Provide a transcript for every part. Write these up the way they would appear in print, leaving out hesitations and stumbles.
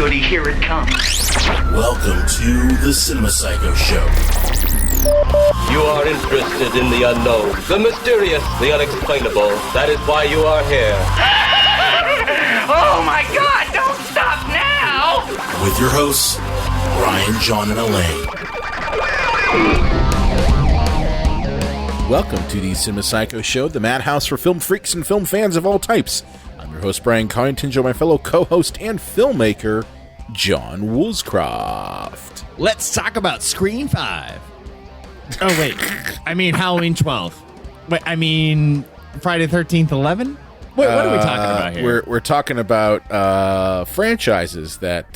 goody, here it comes. Welcome to the Cinema Psycho Show. You are interested in the unknown, the mysterious, the unexplainable. That is why you are here. Oh my God, don't stop now! With your hosts, Brian, John, and Elaine. Welcome to the Cinema Psycho Show, the madhouse for film freaks and film fans of all types. I'm your host, Brian Collington, joined by my fellow co-host and filmmaker, John Woolscroft. Let's talk about Scream 5. Oh, wait. I mean Halloween 12. Wait, I mean Friday 13th 11? Wait, what are we talking about here? We're talking about franchises that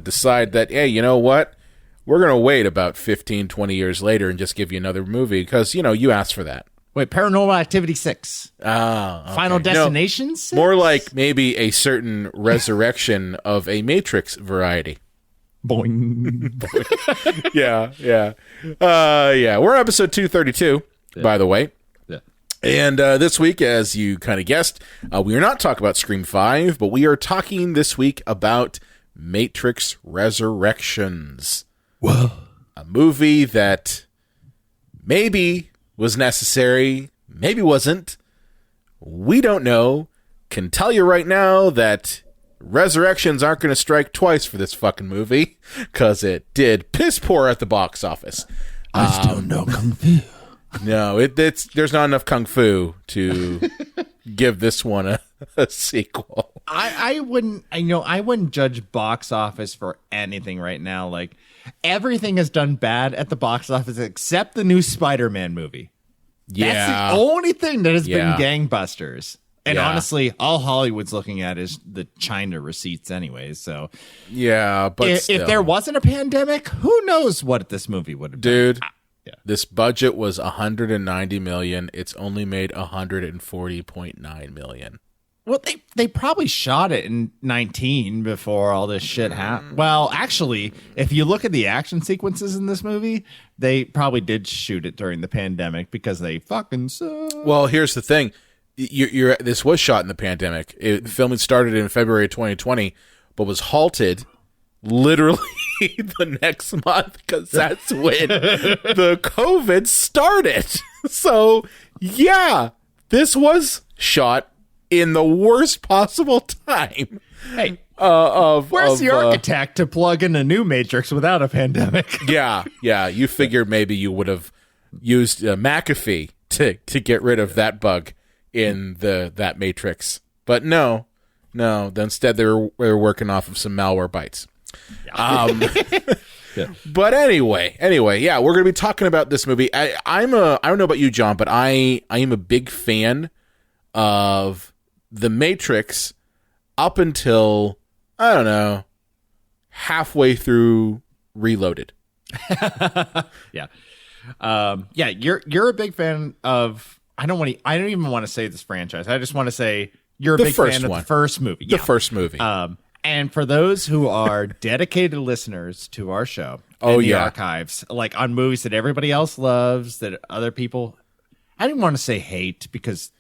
decide that, hey, you know what? We're going to wait about 15, 20 years later and just give you another movie because, you know, you asked for that. Wait, Paranormal Activity 6. Okay. Final Destination 6? More like maybe a certain resurrection of a Matrix variety. Boing. Yeah. We're on episode 232, by the way. Yeah. And this week, as you kind of guessed, we are not talking about Scream 5, but we are talking this week about Matrix Resurrections. Whoa. A movie that maybe was necessary, maybe wasn't. We don't know. Can tell you right now that Resurrections aren't going to strike twice for this fucking movie, because it did piss poor at the box office. I still know Kung Fu. No, there's not enough Kung Fu to give this one a sequel. I wouldn't judge box office for anything right now. Like, everything has done bad at the box office except the new Spider-Man movie. Yeah. That's the only thing that has been gangbusters. And Yeah. honestly, all Hollywood's looking at is the China receipts anyways. So Yeah, but if there wasn't a pandemic, who knows what this movie would have done. dude, this budget was $190 million. It's only made $140.9 million. Well, they probably shot it in 19 before all this shit happened. Well, actually, if you look at the action sequences in this movie, they probably did shoot it during the pandemic because they fucking suck. Well, here's the thing. This was shot in the pandemic. Filming started in February 2020, but was halted literally the next month because that's when the COVID started. So, yeah, this was shot in the worst possible time. Hey, where's the architect to plug in a new Matrix without a pandemic? Yeah. You figured maybe you would have used McAfee to get rid of that bug in that Matrix, but no. Instead, they were working off of some malware bytes. But anyway, yeah, we're gonna be talking about this movie. I don't know about you, John, but I am a big fan of The Matrix up until, I don't know, halfway through Reloaded. Yeah. You're a big fan of, I don't even want to say this franchise. I just want to say you're a big fan of the first movie. The first movie. And for those who are dedicated listeners to our show, the archives, like on movies that everybody else loves, that other people, I didn't want to say hate because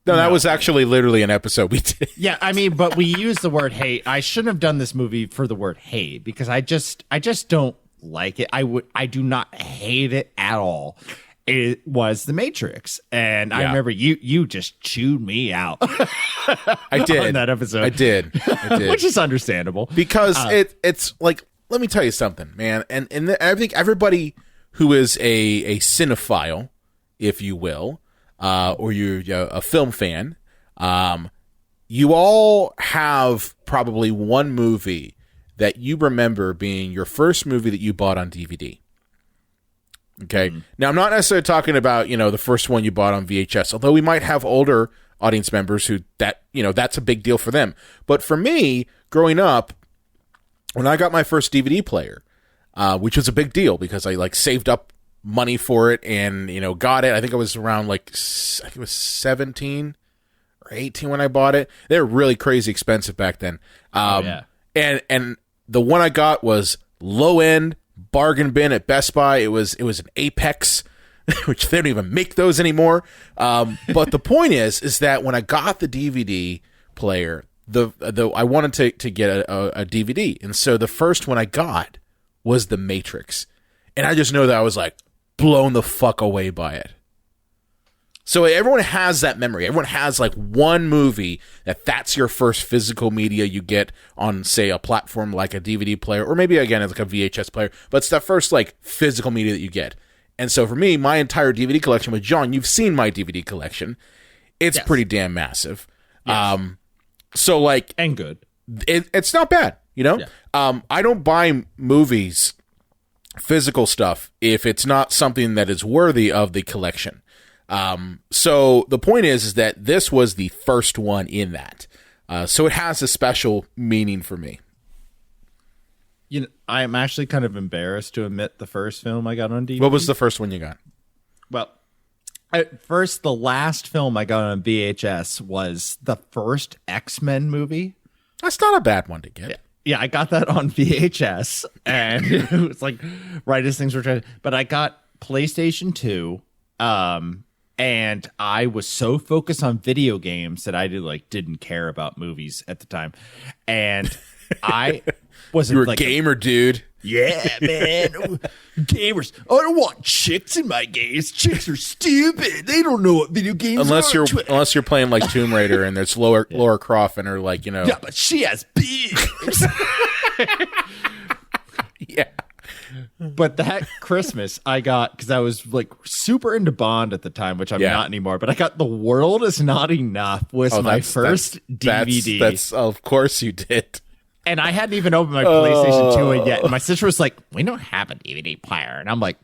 No, that was actually literally an episode we did. Yeah, I mean, but we used the word hate. I shouldn't have done this movie for the word hate because I just don't like it. I do not hate it at all. It was The Matrix, and I remember you just chewed me out. I did on that episode. I did, which is understandable because it's like, let me tell you something, man. And I think everybody who is a cinephile, if you will, or you're a film fan, you all have probably one movie that you remember being your first movie that you bought on DVD. Okay. Now, I'm not necessarily talking about, the first one you bought on VHS, although we might have older audience members who that's a big deal for them. But for me, growing up, when I got my first DVD player, which was a big deal because I saved up money for it and, got it. I think I was around I think it was 17 or 18 when I bought it. They were really crazy expensive back then. And the one I got was low end, bargain bin at Best Buy. It was an Apex, which they don't even make those anymore. But the point is that when I got the DVD player, I wanted to get a DVD, and so the first one I got was The Matrix, and I just know that I was like blown the fuck away by it. So everyone has that memory. Everyone has like one movie that's your first physical media you get on, say, a platform like a DVD player, or maybe again it's like a VHS player, but it's that first like physical media that you get. And so for me, my entire DVD collection with John, you've seen my DVD collection. It's pretty damn massive. Yes. So like, and good. It's not bad, you know? Yeah. I don't buy movies, physical stuff, if it's not something that is worthy of the collection. So the point is that this was the first one in that. So it has a special meaning for me. You know, I'm actually kind of embarrassed to admit the first film I got on DVD. What was the first one you got? Well, at first, the last film I got on VHS was the first X-Men movie. That's not a bad one to get. Yeah, I got that on VHS, and it was like right as things were trying. But I got PlayStation 2, and I was so focused on video games that I didn't care about movies at the time, and I wasn't. You were like a gamer, dude. Yeah, man. Gamers. I don't want chicks in my games. Chicks are stupid. They don't know what video games unless are. Unless you're playing like Tomb Raider and there's Laura Croft and her like, you know. Yeah, but she has boobs. Yeah. But that Christmas I got, because I was like super into Bond at the time, which I'm not anymore, but I got The World Is Not Enough was my first DVD. That's of course you did. And I hadn't even opened my PlayStation 2 yet. And my sister was like, we don't have a DVD player. And I'm like,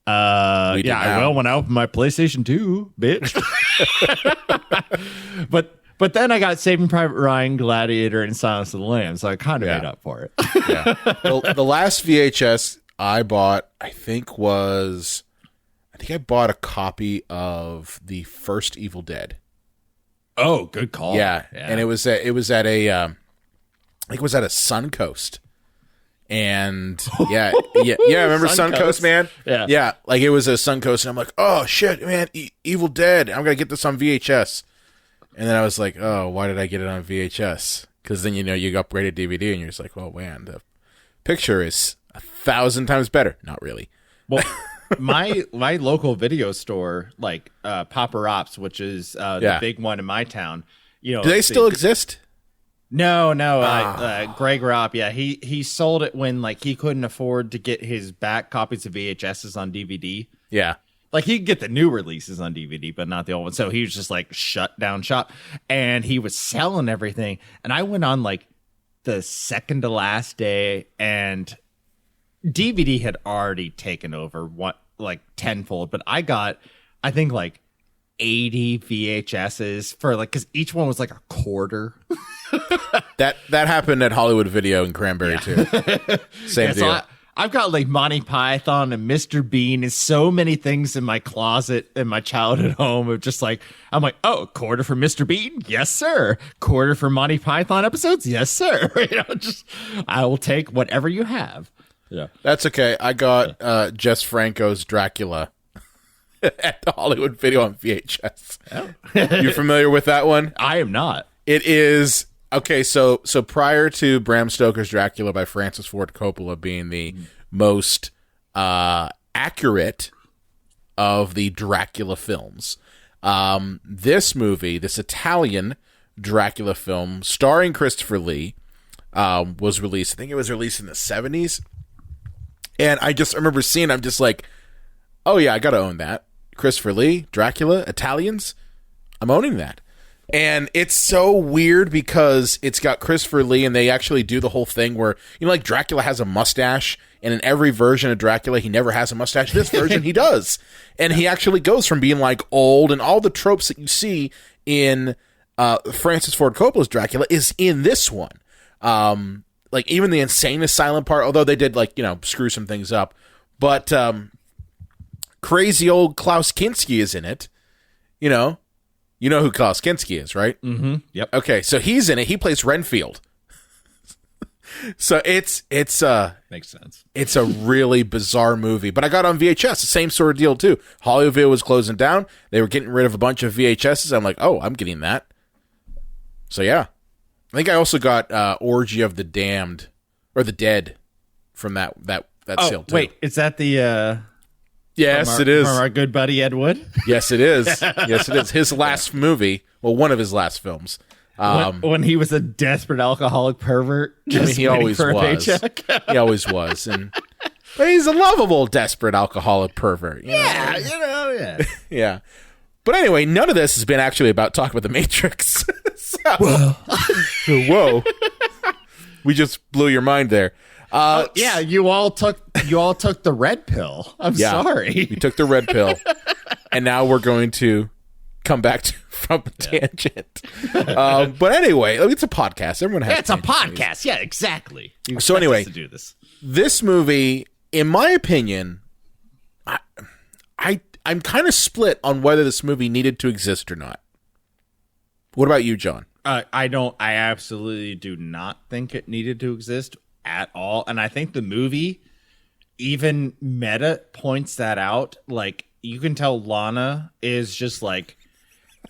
I will when I open my PlayStation 2, bitch. But then I got Saving Private Ryan, Gladiator, and Silence of the Lambs. So I kind of made up for it. Yeah. The last VHS I bought, I think I bought a copy of the first Evil Dead. Oh, good call. Yeah. And it was at a I think it was at a Suncoast. And yeah, remember Suncoast, man? Yeah, like it was a Suncoast, and I'm like, oh shit, man, Evil Dead, I'm gonna get this on VHS. And then I was like, oh, why did I get it on VHS? Because then you upgraded DVD, and you're just like, oh man, the picture is 1,000 times better. Not really. Well, my local video store, like Papa Ops, which is the big one in my town. You know, do they still exist? No. Greg Ropp, he sold it when like he couldn't afford to get his back copies of VHSs on DVD. Yeah. Like he could get the new releases on DVD, but not the old one. So he was just like shut down shop, and he was selling everything. And I went on like the second to last day, and DVD had already taken over tenfold. But I got, I think like 80 VHSs for like, because each one was like a quarter. That happened at Hollywood Video in Cranberry too. Same deal. So I've got like Monty Python and Mr. Bean and so many things in my closet in my childhood home of just like, I'm like, oh, quarter for Mr. Bean? Yes, sir. Quarter for Monty Python episodes? Yes, sir. I will take whatever you have. Yeah. That's okay. I got Jess Franco's Dracula at the Hollywood Video on VHS. Oh. You familiar with that one? I am not. It is okay. So prior to Bram Stoker's Dracula by Francis Ford Coppola being the most accurate of the Dracula films, this movie, this Italian Dracula film starring Christopher Lee, was released. I think it was released in the 70s, and I remember seeing. I'm just like, oh yeah, I gotta own that. Christopher Lee, Dracula, Italians. I'm owning that. And it's so weird because it's got Christopher Lee, and they actually do the whole thing where, like Dracula has a mustache, and in every version of Dracula, he never has a mustache. This version, he does. And he actually goes from being like old, and all the tropes that you see in Francis Ford Coppola's Dracula is in this one. Like even the insane asylum part, although they did screw some things up, but crazy old Klaus Kinski is in it, You know who Klaus Kinski is, right? Mm-hmm. Yep. Okay, so he's in it. He plays Renfield. So it's makes sense. It's a really bizarre movie, but I got on VHS. The same sort of deal too. Hollywood was closing down. They were getting rid of a bunch of VHSs. I'm like, oh, I'm getting that. So yeah, I think I also got Orgy of the Damned or the Dead from that sale too. Wait, is that the yes, it is from our good buddy Ed Wood? Yes, it is. Yes, it is. His last movie, well, one of his last films. When he was a desperate alcoholic pervert, just he waiting always for a was. paycheck. He always was, but he's a lovable, desperate alcoholic pervert. Yeah, yeah. Yeah. But anyway, none of this has been actually about talking about the Matrix. Whoa. We just blew your mind there. Yeah, you all took the red pill. I'm sorry. We took the red pill, and now we're going to come back from a tangent. But anyway, it's a podcast. Everyone has. It's a podcast. Yeah, exactly. So anyway, to do this movie, in my opinion, I'm kind of split on whether this movie needed to exist or not. What about you, John? I absolutely do not think it needed to exist at all. And I think the movie, even meta points that out. Like, you can tell Lana is just like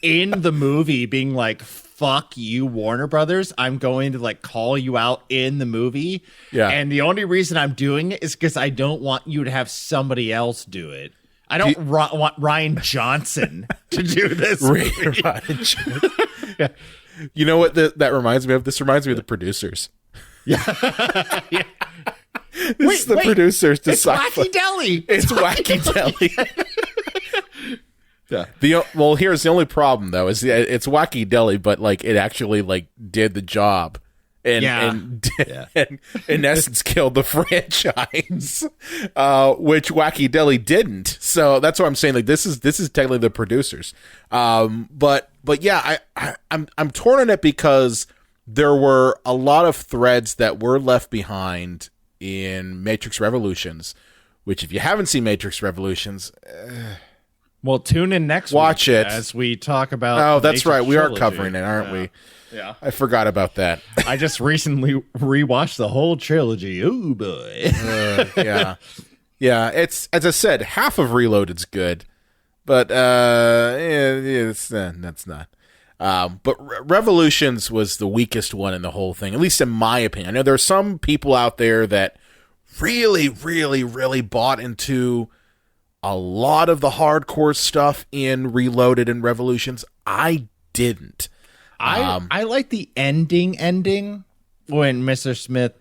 in the movie being like, fuck you, Warner Brothers. I'm going to like call you out in the movie. Yeah. And the only reason I'm doing it is because I don't want you to have somebody else do it. I don't want Ryan Johnson to do this. Ryan Johnson. Yeah. You know what that reminds me of? This reminds me of the producers. Yeah. Yeah. This is the producers. It's Wacky Deli. It's Wacky Deli. Yeah. Well, here's the only problem though: is it's Wacky Deli, but like it actually like did the job, and in essence killed the franchise, which Wacky Deli didn't. So that's what I'm saying. Like this is technically the producers, but yeah, I'm torn on it because there were a lot of threads that were left behind in Matrix Revolutions, which if you haven't seen Matrix Revolutions. Well, tune in next Watch week it as we talk about. Oh, that's Matrix right. We are trilogy. covering it, aren't we? Yeah. I forgot about that. I just recently rewatched the whole trilogy. Oh boy. Yeah. Yeah. It's, as I said, half of Reloaded's good, but that's not. But Revolutions was the weakest one in the whole thing, at least in my opinion. I know there are some people out there that really, really, really bought into a lot of the hardcore stuff in Reloaded and Revolutions. I didn't. I like the ending when Mr. Smith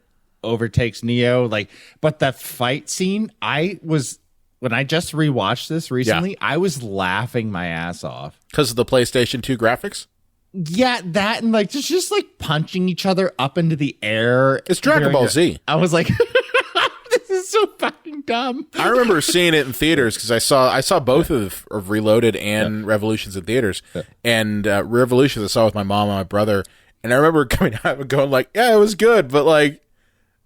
overtakes Neo. Like, but the fight scene, when I just rewatched this recently, I was laughing my ass off because of the PlayStation 2 graphics. Yeah, that and like just like punching each other up into the air. It's Dragon Ball Z. I was like, this is so fucking dumb. I remember seeing it in theaters because I saw both of Reloaded and Revolutions in theaters. And Revolutions I saw with my mom and my brother, and I remember coming out and going like, yeah, it was good, but like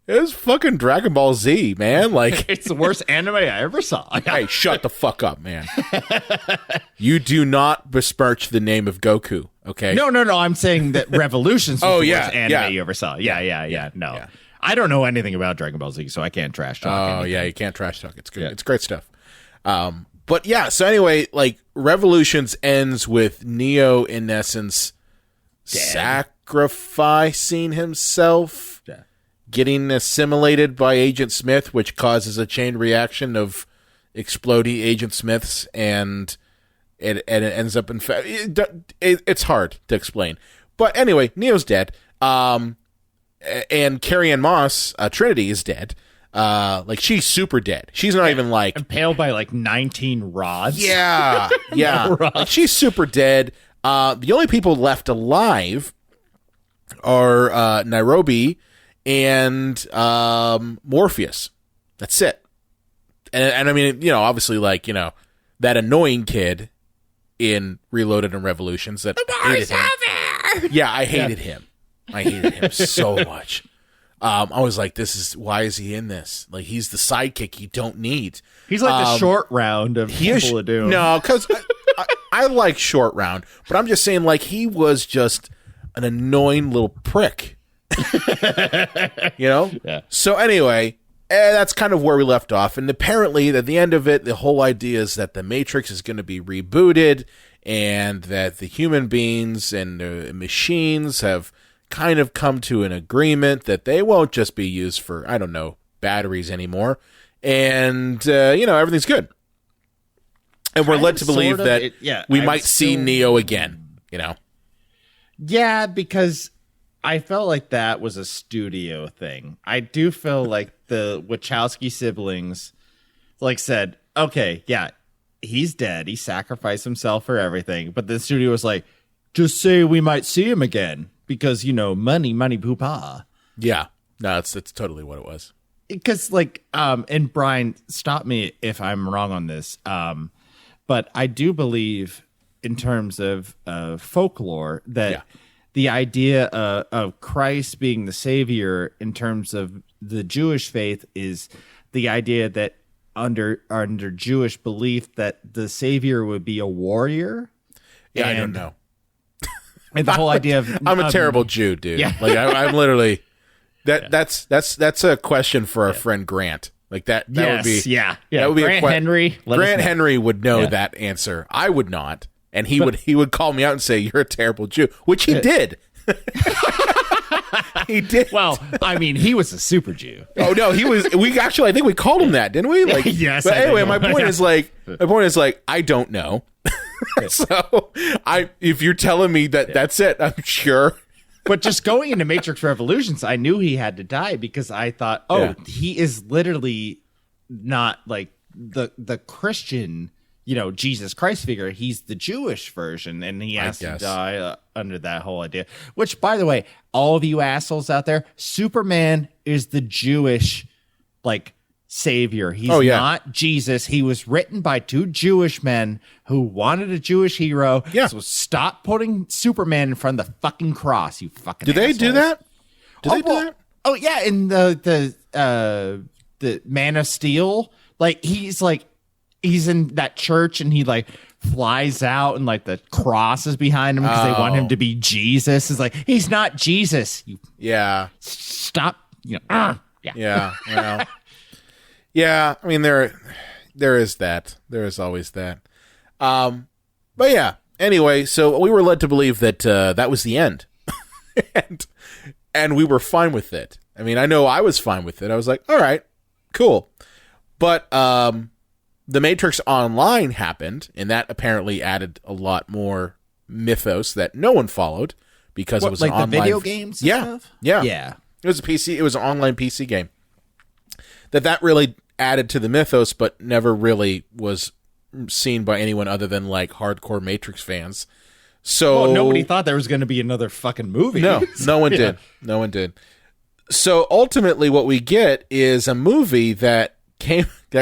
it was fucking Dragon Ball Z, man. Like it's the worst anime I ever saw. Hey, shut the fuck up, man. You do not besmirch the name of Goku, okay? No. I'm saying that Revolutions was the worst anime yeah. you ever saw. Yeah. No. Yeah. I don't know anything about Dragon Ball Z, so I can't trash talk. Oh, anything. yeah, you can't trash talk. It's good. Yeah. It's great stuff. But yeah, so anyway, like Revolutions ends with Neo in essence sacrificing himself, getting assimilated by Agent Smith, which causes a chain reaction of exploding Agent Smiths, and it ends up in fact it's hard to explain. But anyway, Neo's dead. And Carrie-Anne Moss, Trinity, is dead. Like she's super dead. She's not even like impaled by like 19 rods. Yeah. Like, she's super dead. The only people left alive are Nairobi and Morpheus. That's it. And I mean, you know, obviously, like, you know, that annoying kid in Reloaded and Revolutions that hated him. Yeah, I hated him. I hated him so much. I was like, why is he in this? Like, he's the sidekick you don't need. He's like the short round of Temple of Doom. No, because I like short round, but I'm just saying, like, he was just an annoying little prick. You know? Yeah. So anyway, that's kind of where we left off. And apparently, at the end of it, the whole idea is that the Matrix is going to be rebooted and that the human beings and the machines have kind of come to an agreement that they won't just be used for, I don't know, batteries anymore. And, everything's good. And we're led to believe that we might see Neo again, Yeah, because I felt like that was a studio thing. I do feel like the Wachowski siblings said, okay, yeah, he's dead. He sacrificed himself for everything. But the studio was like, just say we might see him again because, money, poo-pah. Yeah. No, it's totally what it was. Because and Brian, stop me if I'm wrong on this. But I do believe in terms of folklore that the idea of Christ being the savior in terms of the Jewish faith is the idea that under Jewish belief that the savior would be a warrior. Yeah, I don't know. And the whole idea of I'm a terrible Jew, dude. Yeah. I'm literally that's a question for our friend Grant. That would be that would be Grant Henry. Grant Henry would know that answer. I would not, and he would call me out and say you're a terrible Jew, which he did. He did. Well, I mean, he was a super Jew. Oh no, he was. I think we called him that, didn't we? Yes. But anyway, my point is I don't know. So if you're telling me that's it, I'm sure. But just going into Matrix Revolutions, I knew he had to die because I thought, he is literally not the Christian, Jesus Christ figure. He's the Jewish version, and he has to die under that whole idea. Which, by the way, all of you assholes out there, Superman is the Jewish, savior. He's not Jesus. He was written by two Jewish men who wanted a Jewish hero. Yeah. So stop putting Superman in front of the fucking cross, you fucking Do they assholes. do that? Do they do that? Oh yeah, in the Man of Steel, he's in that church and he flies out and the cross is behind him because they want him to be Jesus. It's he's not Jesus. You stop. Yeah. Well, yeah. I mean, there is that. There is always that. But yeah. Anyway, so we were led to believe that that was the end, and we were fine with it. I mean, I know I was fine with it. I was like, all right, cool. But The Matrix Online happened, and that apparently added a lot more mythos that no one followed because it was an online video games. And stuff? Yeah. It was a PC. It was an online PC game. That really added to the mythos, but never really was seen by anyone other than hardcore Matrix fans. So nobody thought there was going to be another fucking movie. No one did. No one did. So ultimately, what we get is a movie that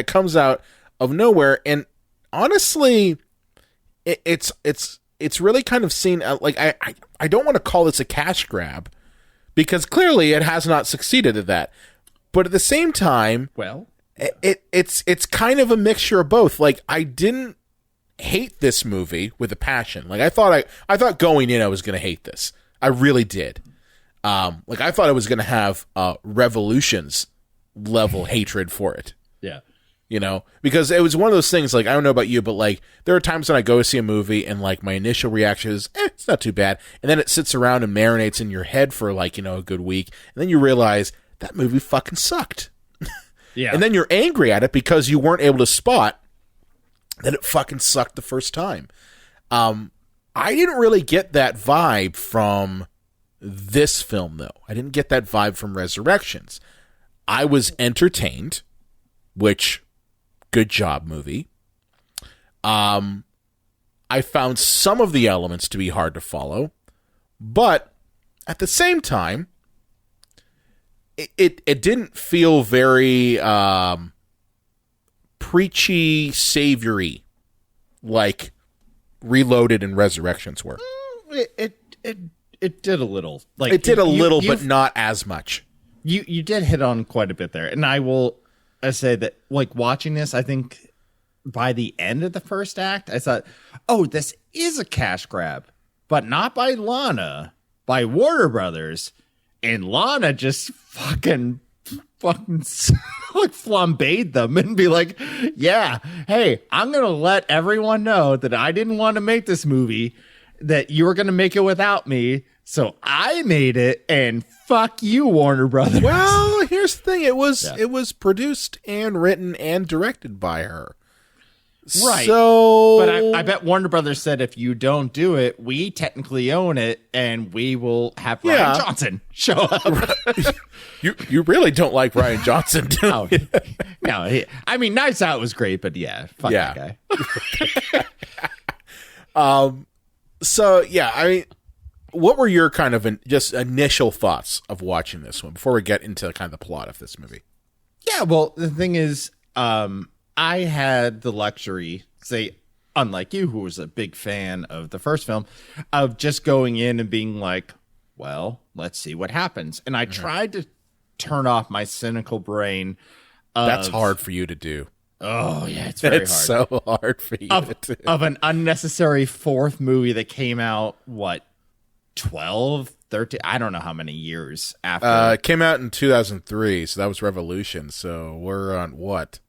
comes out of nowhere, and honestly, it's really kind of seen I don't want to call this a cash grab because clearly it has not succeeded at that. But at the same time, it's kind of a mixture of both. I didn't hate this movie with a passion. I thought going in I was going to hate this. I really did. I thought I was going to have Revolutions level hatred for it. Yeah. Because it was one of those things, I don't know about you, but there are times when I go see a movie and my initial reaction is, it's not too bad. And then it sits around and marinates in your head for a good week. And then you realize that movie fucking sucked. Yeah. And then you're angry at it because you weren't able to spot that it fucking sucked the first time. I didn't really get that vibe from this film, though. I didn't get that vibe from Resurrections. I was entertained, which, good job, movie. I found some of the elements to be hard to follow, but at the same time, it didn't feel very preachy, savory like Reloaded and Resurrections were. It did a little. It did a little, but not as much. You did hit on quite a bit there, and I will say that watching this, I think by the end of the first act, I thought, oh, this is a cash grab, but not by Lana, by Warner Brothers. And Lana just fucking flambéed them and be like, yeah, hey, I'm going to let everyone know that I didn't want to make this movie. that you were going to make it without me. So I made it, and fuck you, Warner Brothers. Well, here's the thing. It was produced and written and directed by her. Right. So, but I bet Warner Brothers said, if you don't do it, we technically own it, and we will have Ryan Johnson show up. you really don't like Ryan Johnson, do you? No. I mean, Knives Out was great, but fuck that guy. So, yeah, I mean, what were your kind of just initial thoughts of watching this one before we get into kind of the plot of this movie? Yeah, well, the thing is, I had the luxury, say, unlike you, who was a big fan of the first film, of just going in and being like, well, let's see what happens. And I tried to turn off my cynical brain. That's hard for you to do. Oh, yeah, it's very hard. It's so hard for you to do. Of an unnecessary fourth movie that came out, 12, 13, I don't know how many years after. It came out in 2003, so that was Revolution. So we're on what?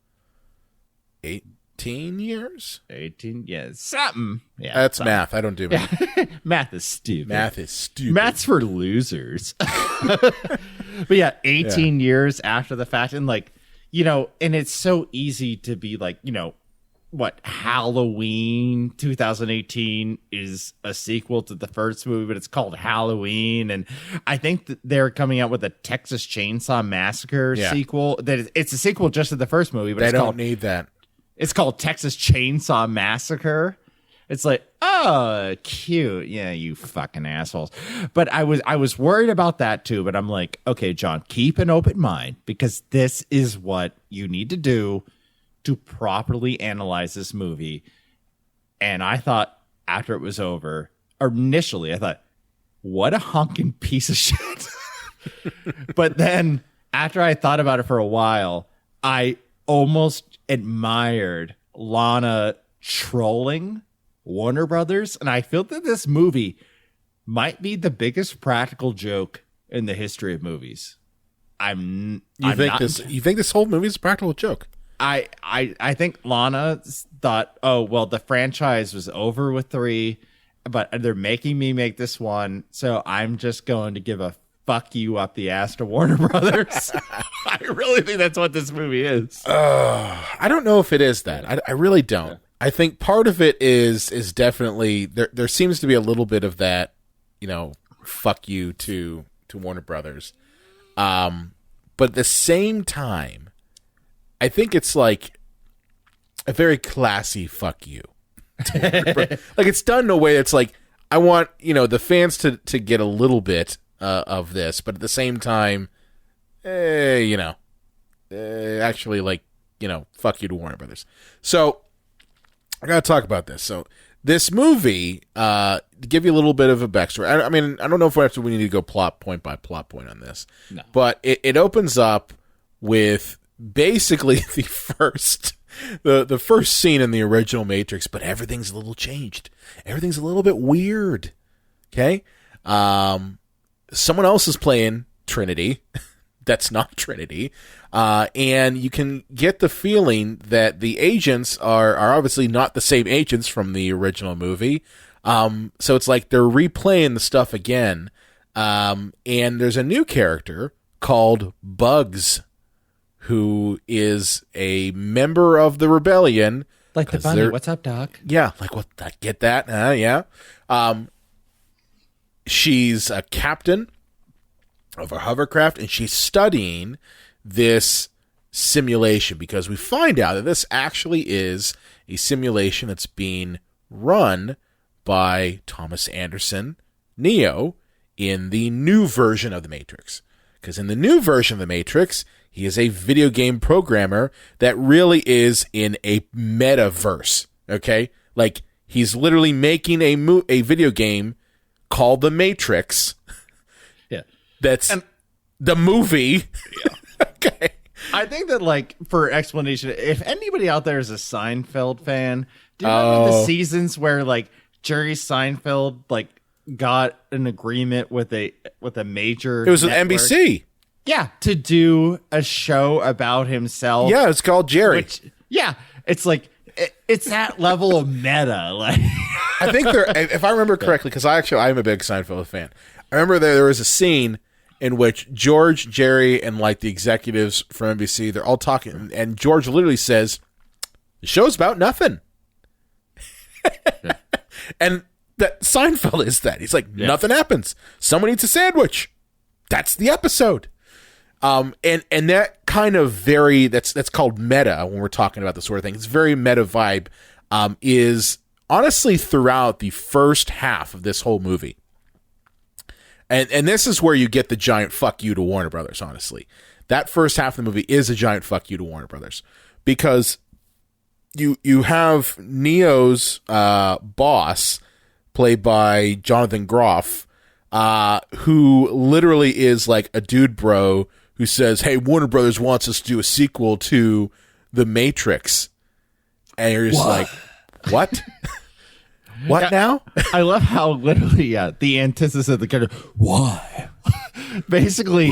18 years? 18, yeah, something. Yeah, that's something. Math. I don't do math. Math is stupid. Math's for losers. But yeah, 18 years after the fact. And and it's so easy to be like, Halloween 2018 is a sequel to the first movie, but it's called Halloween. And I think that they're coming out with a Texas Chainsaw Massacre sequel. That it's a sequel just to the first movie, but they don't need that. It's called Texas Chainsaw Massacre. It's like, oh, cute. Yeah, you fucking assholes. But I was worried about that too. But I'm like, okay, John, keep an open mind, because this is what you need to do to properly analyze this movie. And I thought after it was over, initially, I thought, what a honking piece of shit. But then after I thought about it for a while, I almost admired Lana trolling Warner Brothers. And I feel that this movie might be the biggest practical joke in the history of movies. You think this whole movie is a practical joke? I think Lana thought, oh, well, the franchise was over with 3, but they're making me make this one, so I'm just going to give a fuck you up the ass to Warner Brothers. I really think that's what this movie is. I don't know if it is that. I really don't. Yeah. I think part of it is definitely there seems to be a little bit of that, fuck you to Warner Brothers. But at the same time, I think it's like a very classy fuck you. Like, it's done in a way that's like, I want, the fans to get a little bit of this, but at the same time, actually, like, fuck you to Warner Brothers. So I got to talk about this. So this movie, to give you a little bit of a backstory, I mean, I don't know if we need to go plot point by plot point on this, no. But it opens up with basically the first scene in the original Matrix, but everything's a little changed. Everything's a little bit weird. Okay? Someone else is playing Trinity. That's not Trinity. And you can get the feeling that the agents are obviously not the same agents from the original movie. So it's like they're replaying the stuff again. And there's a new character called Bugs, who is a member of the rebellion. Like the bunny. What's up, Doc? Yeah, like what? Get that? Yeah. She's a captain of a hovercraft, and she's studying this simulation because we find out that this actually is a simulation that's being run by Thomas Anderson, Neo, in the new version of the Matrix. Because in the new version of the Matrix, he is a video game programmer that really is in a metaverse, okay? Like, he's literally making a video game called The Matrix. Yeah. That's the movie. Yeah. Okay. I think that, like, for explanation, if anybody out there is a Seinfeld fan, do you remember the seasons where, like, Jerry Seinfeld, like, got an agreement with a major It was network? with NBC. Yeah, to do a show about himself. Yeah, it's called Jerry. It's like it's that level of meta. Like, I think there, if I remember correctly, because I'm a big Seinfeld fan. I remember there was a scene in which George, Jerry, and like the executives from NBC, they're all talking, and George literally says, "The show's about nothing." And that Seinfeld is that. He's like, nothing happens. Someone eats a sandwich. That's the episode. And that kind of that's called meta when we're talking about this sort of thing. It's very meta vibe, is honestly throughout the first half of this whole movie. And this is where you get the giant fuck you to Warner Brothers, honestly. That first half of the movie is a giant fuck you to Warner Brothers. Because you have Neo's boss, played by Jonathan Groff, who literally is like a dude bro who says, "Hey, Warner Brothers wants us to do a sequel to The Matrix." And you're just like, what? What now? I love how literally, the antithesis of the character, why? Basically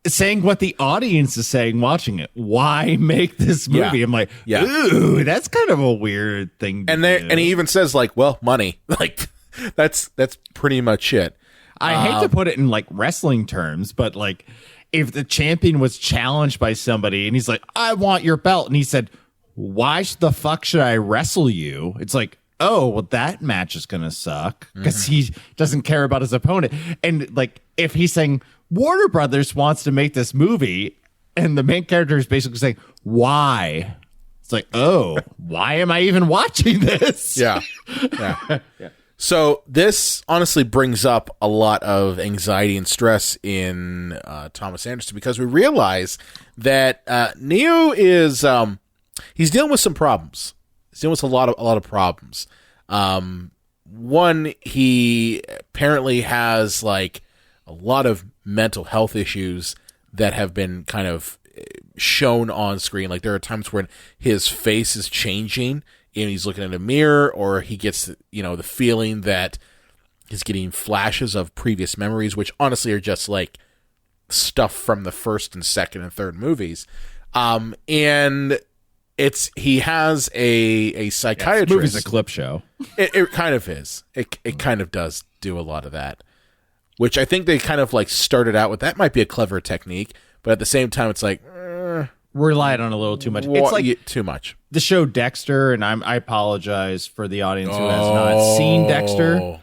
saying what the audience is saying watching it. Why make this movie? Yeah. I'm like, Yeah. ooh, that's kind of a weird thing to do. And he even says like, well, money. Like that's pretty much it. I hate to put it in like wrestling terms, but like if the champion was challenged by somebody and he's like, "I want your belt," and he said, "Why the fuck should I wrestle you?" It's like, oh, well, that match is gonna suck because he doesn't care about his opponent. And like if he's saying Warner Brothers wants to make this movie and the main character is basically saying, "Why?" It's like, oh, why am I even watching this? Yeah. So this honestly brings up a lot of anxiety and stress in Thomas Anderson, because we realize that Neo is he's dealing with some problems. He's dealing with a lot of problems. One, he apparently has like a lot of mental health issues that have been kind of shown on screen. Like there are times when his face is changing and he's looking in a mirror, or he gets, the feeling that he's getting flashes of previous memories, which honestly are just like stuff from the first and second and third movies. And he has a psychiatrist. This movie's a clip show. It kind of is. It kind of does do a lot of that, which I think they kind of like started out with. That might be a clever technique, but at the same time, it's like, relied on a little too much. It's like too much. The show Dexter, and I apologize for the audience who has not seen Dexter.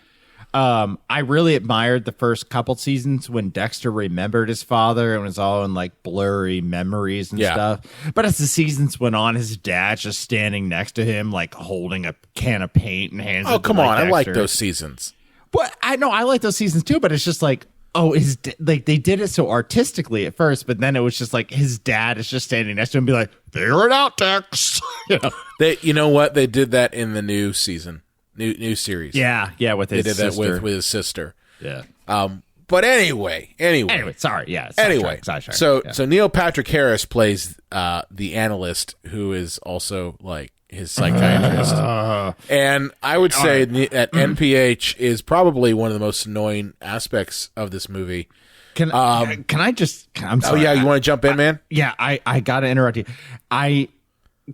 I really admired the first couple seasons when Dexter remembered his father and was all in like blurry memories and stuff. But as the seasons went on, his dad's just standing next to him, like holding a can of paint and hands. Oh, come on! Dexter. I like those seasons. But I know I like those seasons too. But it's just like, oh, like they did it so artistically at first, but then it was just like his dad is just standing next to him, and be like, "Figure it out, Dex." You know what? They did that in the new season, new series. Yeah, with his sister. That with his sister. Yeah. But anyway. Sorry. Yeah. Anyway, sidetrack. So Neil Patrick Harris plays the analyst, who is also like his psychiatrist. And I would say that NPH is probably one of the most annoying aspects of this movie. Can I just? I'm sorry. Oh yeah, you want to jump in, man? Yeah, I gotta interrupt you.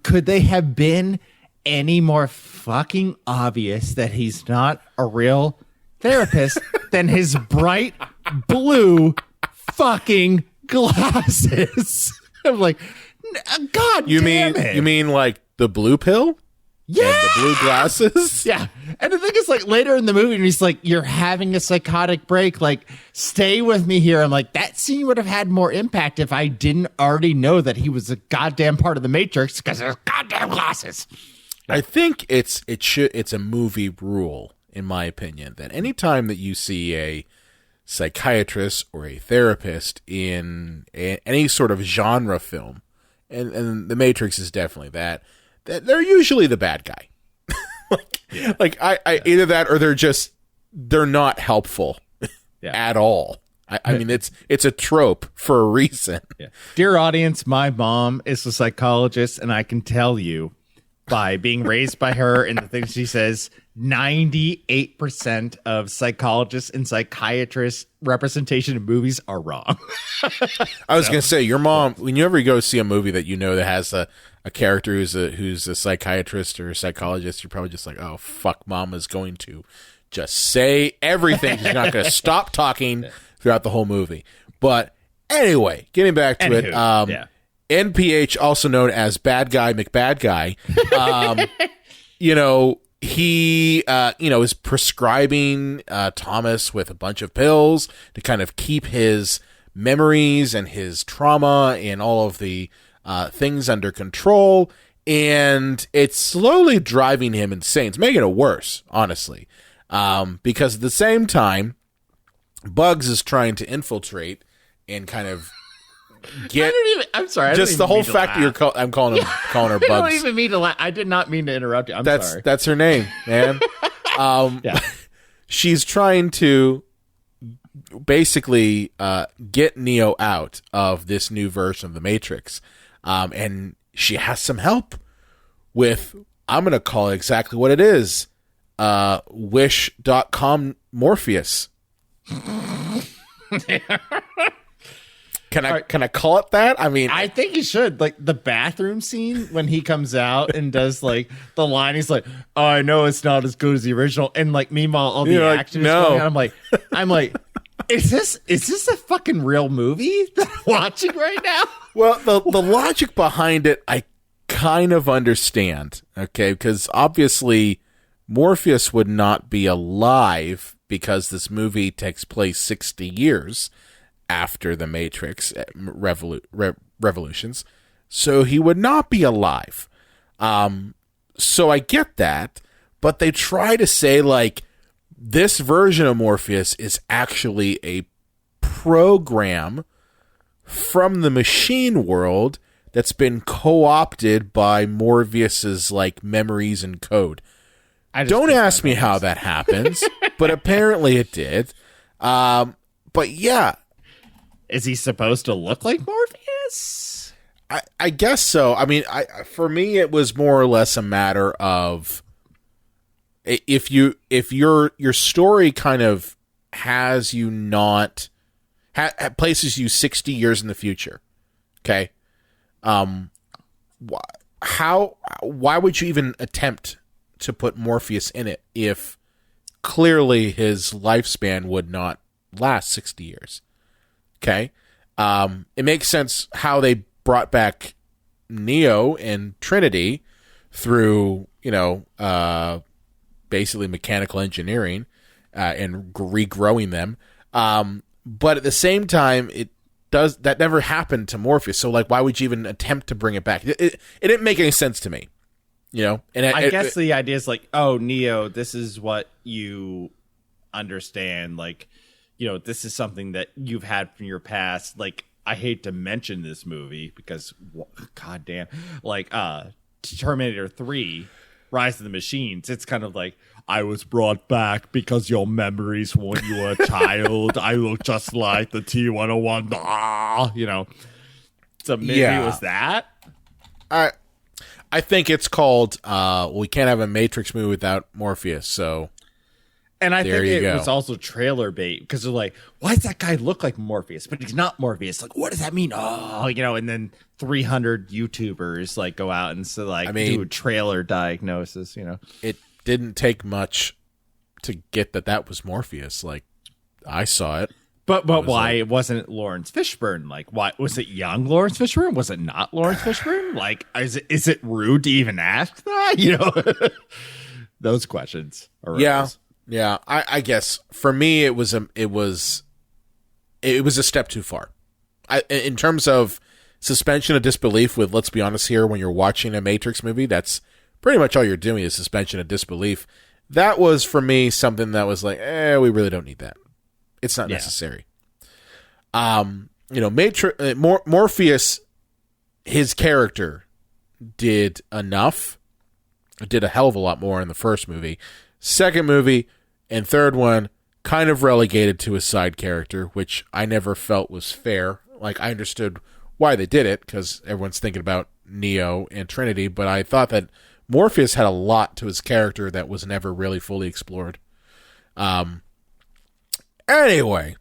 Could they have been any more fucking obvious that he's not a real therapist than his bright blue fucking glasses? I'm like, God, You damn mean like the blue pill? Yeah, and the blue glasses. Yeah, and the thing is, like later in the movie, and he's like, "You're having a psychotic break. Like, stay with me here." I'm like, that scene would have had more impact if I didn't already know that he was a goddamn part of the Matrix because there's goddamn glasses. I think it's a movie rule, in my opinion, that anytime that you see a psychiatrist or a therapist in any sort of genre film, and The Matrix is definitely that they're usually the bad guy. I either that or they're not helpful at all. I mean, it's a trope for a reason. Yeah. Dear audience, my mom is a psychologist, and I can tell you by being raised by her and the things she says, 98% of psychologists and psychiatrists representation in movies are wrong. I was going to say, your mom, whenever you go see a movie that you know that has a character who's a psychiatrist or a psychologist, you're probably just like, oh, fuck, mom is going to just say everything. She's not going to stop talking throughout the whole movie. But anyway, getting back to it, NPH, also known as Bad Guy McBad Guy, he, is prescribing Thomas with a bunch of pills to kind of keep his memories and his trauma and all of the things under control. And it's slowly driving him insane. It's making it worse, honestly. Because at the same time, Bugs is trying to infiltrate and kind of get. I'm sorry. Just the whole fact that I'm calling her Bugs. I don't even mean to laugh. I did not mean to interrupt you. I'm sorry. That's her name, man. She's trying to basically get Neo out of this new version of the Matrix, and she has some help with. I'm going to call it exactly what it is. Wish.com Morpheus. Can I call it that? I mean, I think you should. Like the bathroom scene when he comes out and does like the line, he's like, "Oh, I know it's not as good as the original," and like meanwhile all the action is going on. I'm like, is this a fucking real movie that I'm watching right now? Well, the logic behind it, I kind of understand. Okay, because obviously Morpheus would not be alive because this movie takes place 60 years after the Matrix revolutions, so he would not be alive. So I get that, but they try to say like this version of Morpheus is actually a program from the machine world that's been co-opted by Morpheus's like memories and code. Don't ask me how that happens, but apparently it did. But yeah. Is he supposed to look like Morpheus? I guess so. I mean, for me, it was more or less a matter of if your story kind of has you not places you 60 years in the future. Okay. Why would you even attempt to put Morpheus in it if clearly his lifespan would not last 60 years? Okay. It makes sense how they brought back Neo and Trinity through, basically mechanical engineering and regrowing them. But at the same time, that never happened to Morpheus. So like, why would you even attempt to bring it back? It didn't make any sense to me, And I guess the idea is like, oh, Neo, this is what you understand. Like, this is something that you've had from your past. Like, I hate to mention this movie because, goddamn, like Terminator 3, Rise of the Machines, it's kind of like, I was brought back because your memories when you were a child. I look just like the T-101. So maybe it was that. I think it's called, we can't have a Matrix movie without Morpheus, so... And I think it was also trailer bait because they're like, why does that guy look like Morpheus? But he's not Morpheus. Like, what does that mean? Oh, and then 300 YouTubers like go out and do a trailer diagnosis, It didn't take much to get that was Morpheus. Like, I saw it. But why wasn't Lawrence Fishburne? Like, why was it young Lawrence Fishburne? Was it not Lawrence Fishburne? Like, is it rude to even ask that? Those questions arose. Yeah, I guess for me it was a step too far. In terms of suspension of disbelief with, let's be honest here, when you're watching a Matrix movie, that's pretty much all you're doing is suspension of disbelief. That was for me something that was like, we really don't need that. It's not necessary. Morpheus, his character did enough. Did a hell of a lot more in the first movie. Second movie and third one kind of relegated to a side character, which I never felt was fair. Like, I understood why they did it because everyone's thinking about Neo and Trinity, but I thought that Morpheus had a lot to his character that was never really fully explored. Anyway.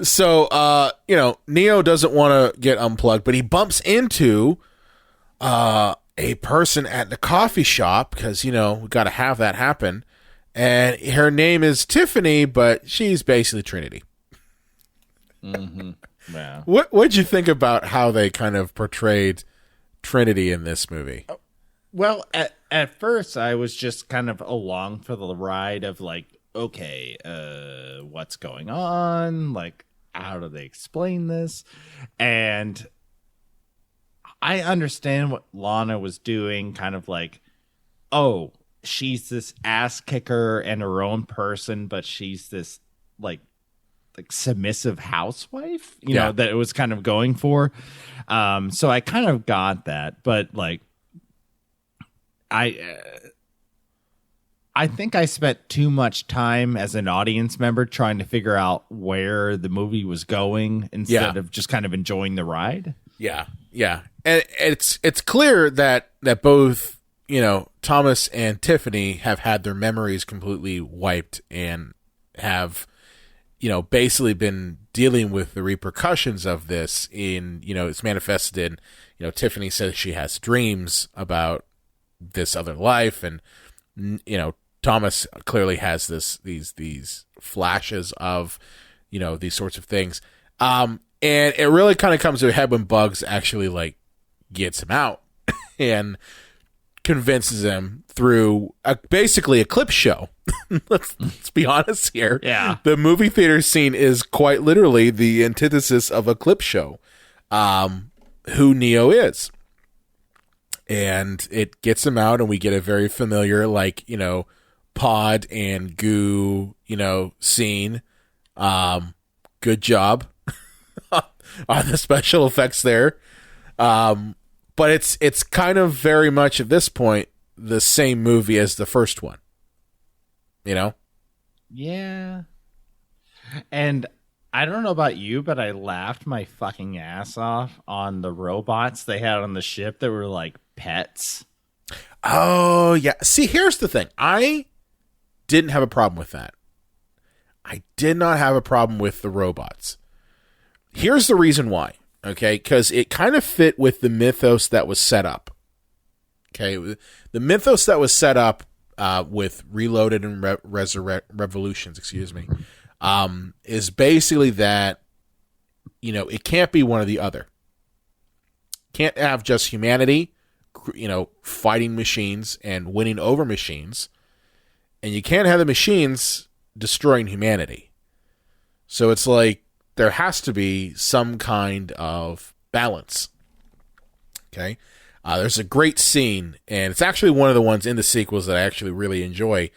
So, Neo doesn't want to get unplugged, but he bumps into a person at the coffee shop because, we got to have that happen. And her name is Tiffany, but she's basically Trinity. Mm-hmm. Yeah. What'd you think about how they kind of portrayed Trinity in this movie? Well, at first, I was just kind of along for the ride of like, okay, what's going on? Like, how do they explain this? And I understand what Lana was doing, kind of like, oh, she's this ass kicker and her own person, but she's this like submissive housewife, you know, that it was kind of going for. So I kind of got that, but like, I think I spent too much time as an audience member trying to figure out where the movie was going instead of just kind of enjoying the ride. Yeah. And it's clear that both, Thomas and Tiffany have had their memories completely wiped and have, basically been dealing with the repercussions of this in, it's manifested in, Tiffany says she has dreams about this other life, and, Thomas clearly has these flashes of, these sorts of things. And it really kind of comes to a head when Bugs actually like gets him out and convinces him through basically a clip show. Let's be honest here. Yeah. The movie theater scene is quite literally the antithesis of a clip show. Who Neo is. And it gets him out, and we get a very familiar, like, pod and goo, scene. Good job on the special effects there. But it's kind of very much at this point the same movie as the first one. Yeah. And I don't know about you, but I laughed my fucking ass off on the robots they had on the ship that were like pets. Oh, yeah. See, here's the thing. I didn't have a problem with that. I did not have a problem with the robots. Here's the reason why. Okay, because it kind of fit with the mythos that was set up. Okay, the mythos that was set up with Reloaded and Revolutions, is basically that, it can't be one or the other. Can't have just humanity, fighting machines and winning over machines, and you can't have the machines destroying humanity. So it's like, there has to be some kind of balance. Okay? There's a great scene, and it's actually one of the ones in the sequels that I actually really enjoy.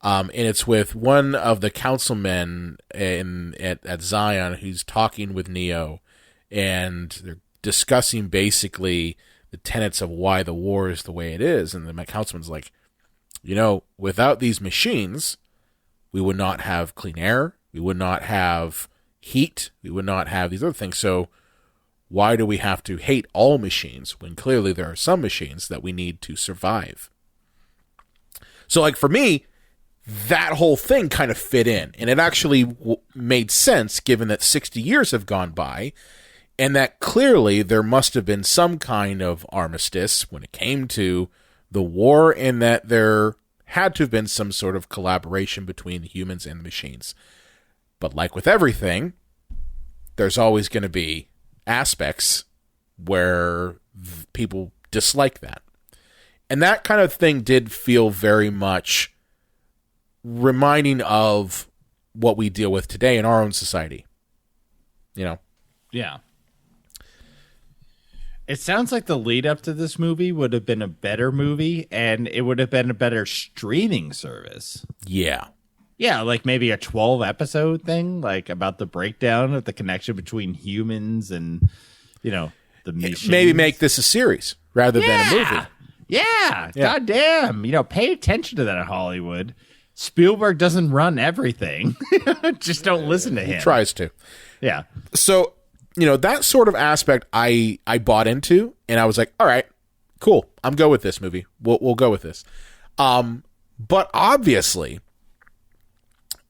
And it's with one of the councilmen at Zion who's talking with Neo, and they're discussing basically the tenets of why the war is the way it is. And the councilman's like, without these machines, we would not have clean air, we would not have heat, we would not have these other things. So why do we have to hate all machines when clearly there are some machines that we need to survive? So like for me, that whole thing kind of fit in, and it actually made sense given that 60 years have gone by, and that clearly there must have been some kind of armistice when it came to the war, and that there had to have been some sort of collaboration between the humans and the machines. But like with everything, there's always going to be aspects where people dislike that. And that kind of thing did feel very much reminding of what we deal with today in our own society. Yeah. It sounds like the lead up to this movie would have been a better movie, and it would have been a better streaming service. Yeah. Yeah, like maybe a 12 episode thing, like about the breakdown of the connection between humans and, the machines. Maybe make this a series rather than a movie. Yeah. God damn. Pay attention to that in Hollywood. Spielberg doesn't run everything. Just don't listen to him. He tries to. Yeah. So, that sort of aspect I bought into, and I was like, all right, Cool. I'm go with this movie. We'll go with this. But obviously,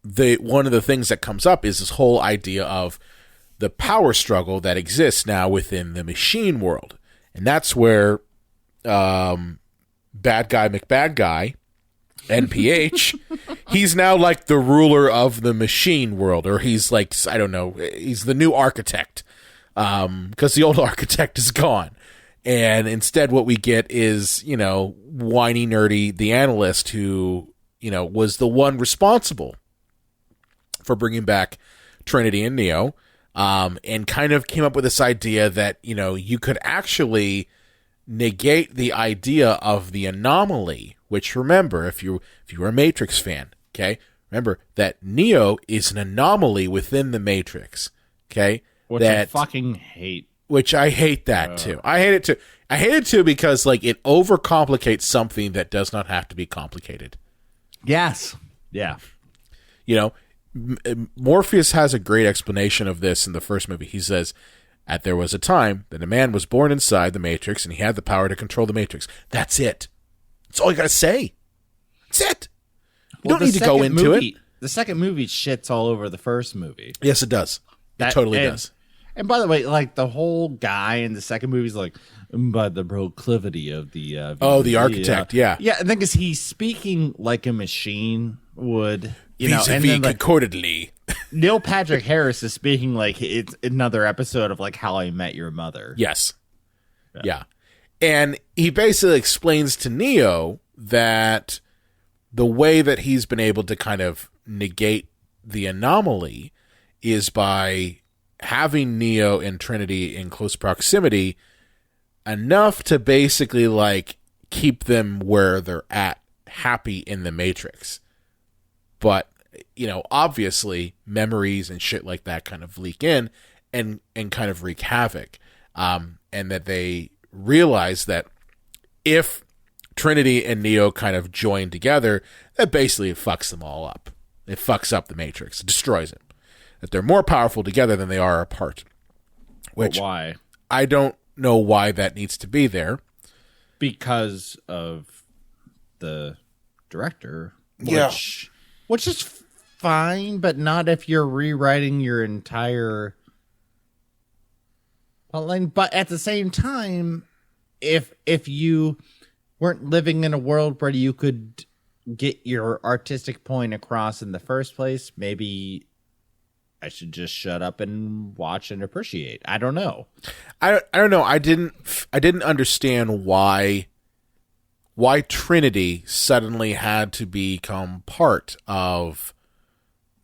one of the things that comes up is this whole idea of the power struggle that exists now within the machine world. And that's where Bad Guy McBad NPH, he's now like the ruler of the machine world, or he's like, I don't know, he's the new architect, because the old architect is gone. And instead what we get is, whiny nerdy, the analyst who, was the one responsible for bringing back Trinity and Neo, and kind of came up with this idea that, you could actually negate the idea of the anomaly, which, remember, if you're a Matrix fan, okay, remember that Neo is an anomaly within the Matrix, okay? Which I fucking hate. Which I hate that too. I hate it too. I hate it too because it overcomplicates something that does not have to be complicated. Yes. Yeah. Morpheus has a great explanation of this in the first movie. He says, there was a time that a man was born inside the Matrix and he had the power to control the Matrix. That's it. That's all you got to say. That's it. You don't need to go into it. The second movie shits all over the first movie. Yes, it does. It totally does. And by the way, the whole guy in the second movie is like, by the proclivity of the... the architect, yeah. Yeah, I think he's speaking like a machine would, vis-a-vis concordantly. Neil Patrick Harris is speaking like it's another episode of How I Met Your Mother. Yes. Yeah. And he basically explains to Neo that the way that he's been able to kind of negate the anomaly is by having Neo and Trinity in close proximity enough to basically keep them where they're at, happy in the Matrix. But, obviously memories and shit like that kind of leak in and kind of wreak havoc. And that they realize that if Trinity and Neo kind of join together, that basically it fucks them all up. It fucks up the Matrix. It destroys it. That they're more powerful together than they are apart. Which, but why? I don't know why that needs to be there. Because of the director. Yeah. Which is fine, but not if you're rewriting your entire... But at the same time, if you weren't living in a world where you could get your artistic point across in the first place, maybe I should just shut up and watch and appreciate. I don't know. I don't know. I didn't understand why Trinity suddenly had to become part of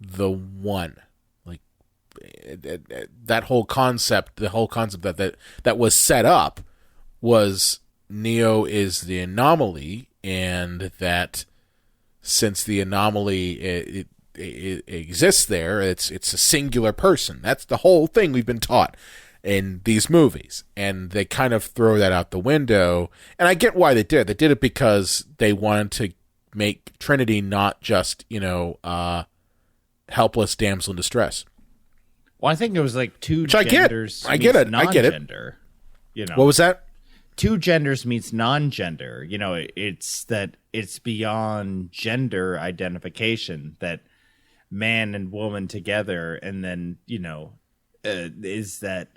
the one. That whole concept, that was set up was Neo is the anomaly, and that since the anomaly it exists there, it's a singular person. That's the whole thing we've been taught in these movies, and they kind of throw that out the window. And I get why they did. They did it because they wanted to make Trinity not just helpless damsel in distress. Well, I think it was two Which genders. I get it. Non-gender. What was that? Two genders meets non-gender. It's beyond gender identification, that man and woman together, and then is that.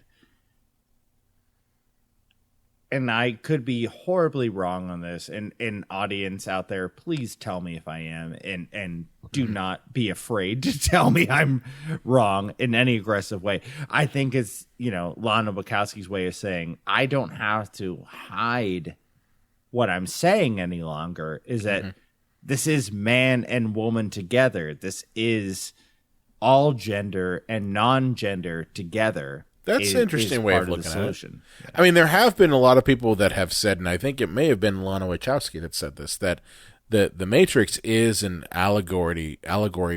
And I could be horribly wrong on this, and audience out there, please tell me if I am, and do not be afraid to tell me I'm wrong in any aggressive way. I think it's, Lana Wachowski's way of saying, I don't have to hide what I'm saying any longer, is that this is man and woman together. This is all gender and non-gender together. That's an interesting way of looking at it. Yeah. I mean, there have been a lot of people that have said, and I think it may have been Lana Wachowski that said this, that the Matrix is an allegory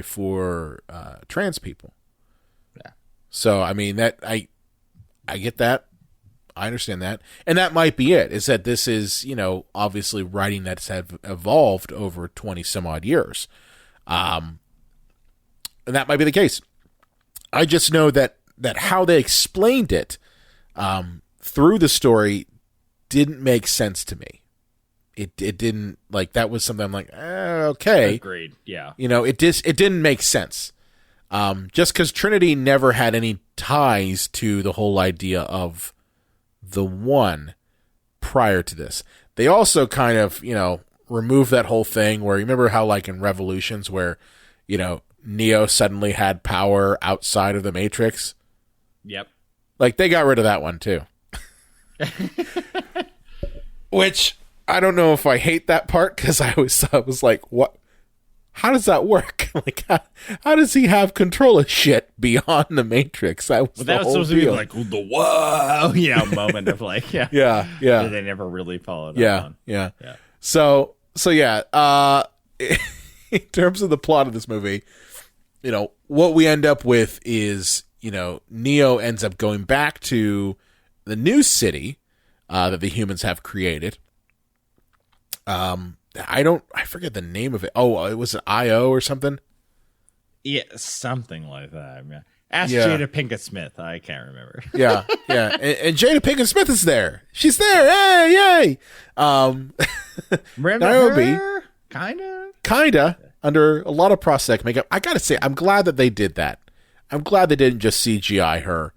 for trans people. Yeah. So, I mean, that I get that. I understand that. And that might be it, is that this is, obviously writing that's have evolved over 20 some odd years. And that might be the case. I just know that how they explained it through the story didn't make sense to me. It didn't, like, that was something I'm like, okay. Agreed. Yeah. You know, it didn't make sense. Just because Trinity never had any ties to the whole idea of the One prior to this. They also kind of, you know, removed that whole thing where, you remember how, like, in Revolutions where, you know, Neo suddenly had power outside of the Matrix? Yep. Like, they got rid of that one, too. Which, I don't know if I hate that part, because I was like, what? How does that work? Like, how does he have control of shit beyond the Matrix? That was supposed to be like the whoa, moment of like, yeah. Yeah. They never really followed up on. Yeah. So yeah. In terms of the plot of this movie, you know, what we end up with is, you know, Neo ends up going back to the new city that the humans have created. I forget the name of it. Oh, it was an IO or something. Yeah, something like that. Yeah. Ask Jada Pinkett Smith. I can't remember. Yeah. And Jada Pinkett Smith is there. She's there. Yay! Remember Niobe, her? Kinda. Under a lot of prosthetic makeup. I gotta say, I'm glad that they did that. I'm glad they didn't just CGI her,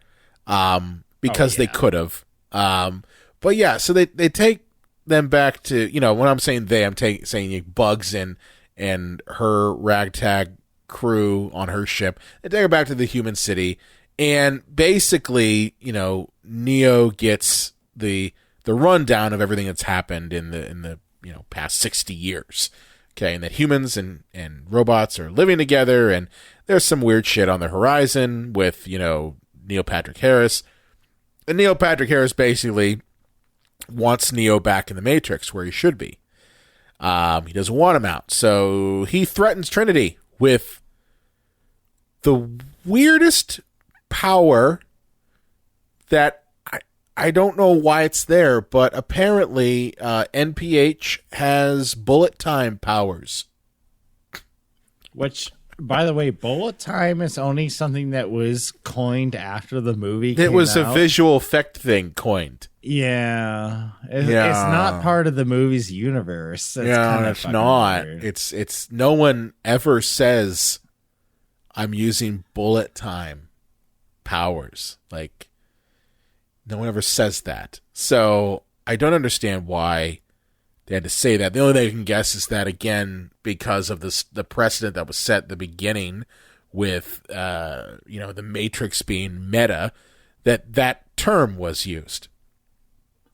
because they could have. But yeah, so they take them back to, you know, when I'm saying they, I'm saying Bugs and her ragtag crew on her ship. They take her back to the human city, and basically, you know, Neo gets the rundown of everything that's happened in the you know, past 60 years. Okay, and that humans and robots are living together, and there's some weird shit on the horizon with, you know, Neil Patrick Harris. And Neil Patrick Harris basically wants Neo back in the Matrix where he should be. He doesn't want him out. So he threatens Trinity with the weirdest power that I don't know why it's there, but apparently NPH has bullet time powers. Which, by the way, bullet time is only something that was coined after the movie It was out. a visual effect thing coined. Yeah. It's not part of the movie's universe. That's It's not. Weird. It's no one ever says I'm using bullet time powers. Like, no one ever says that. So I don't understand why they had to say that. The only thing I can guess is that, again, because of the precedent that was set at the beginning with you know, the Matrix being meta, that term was used.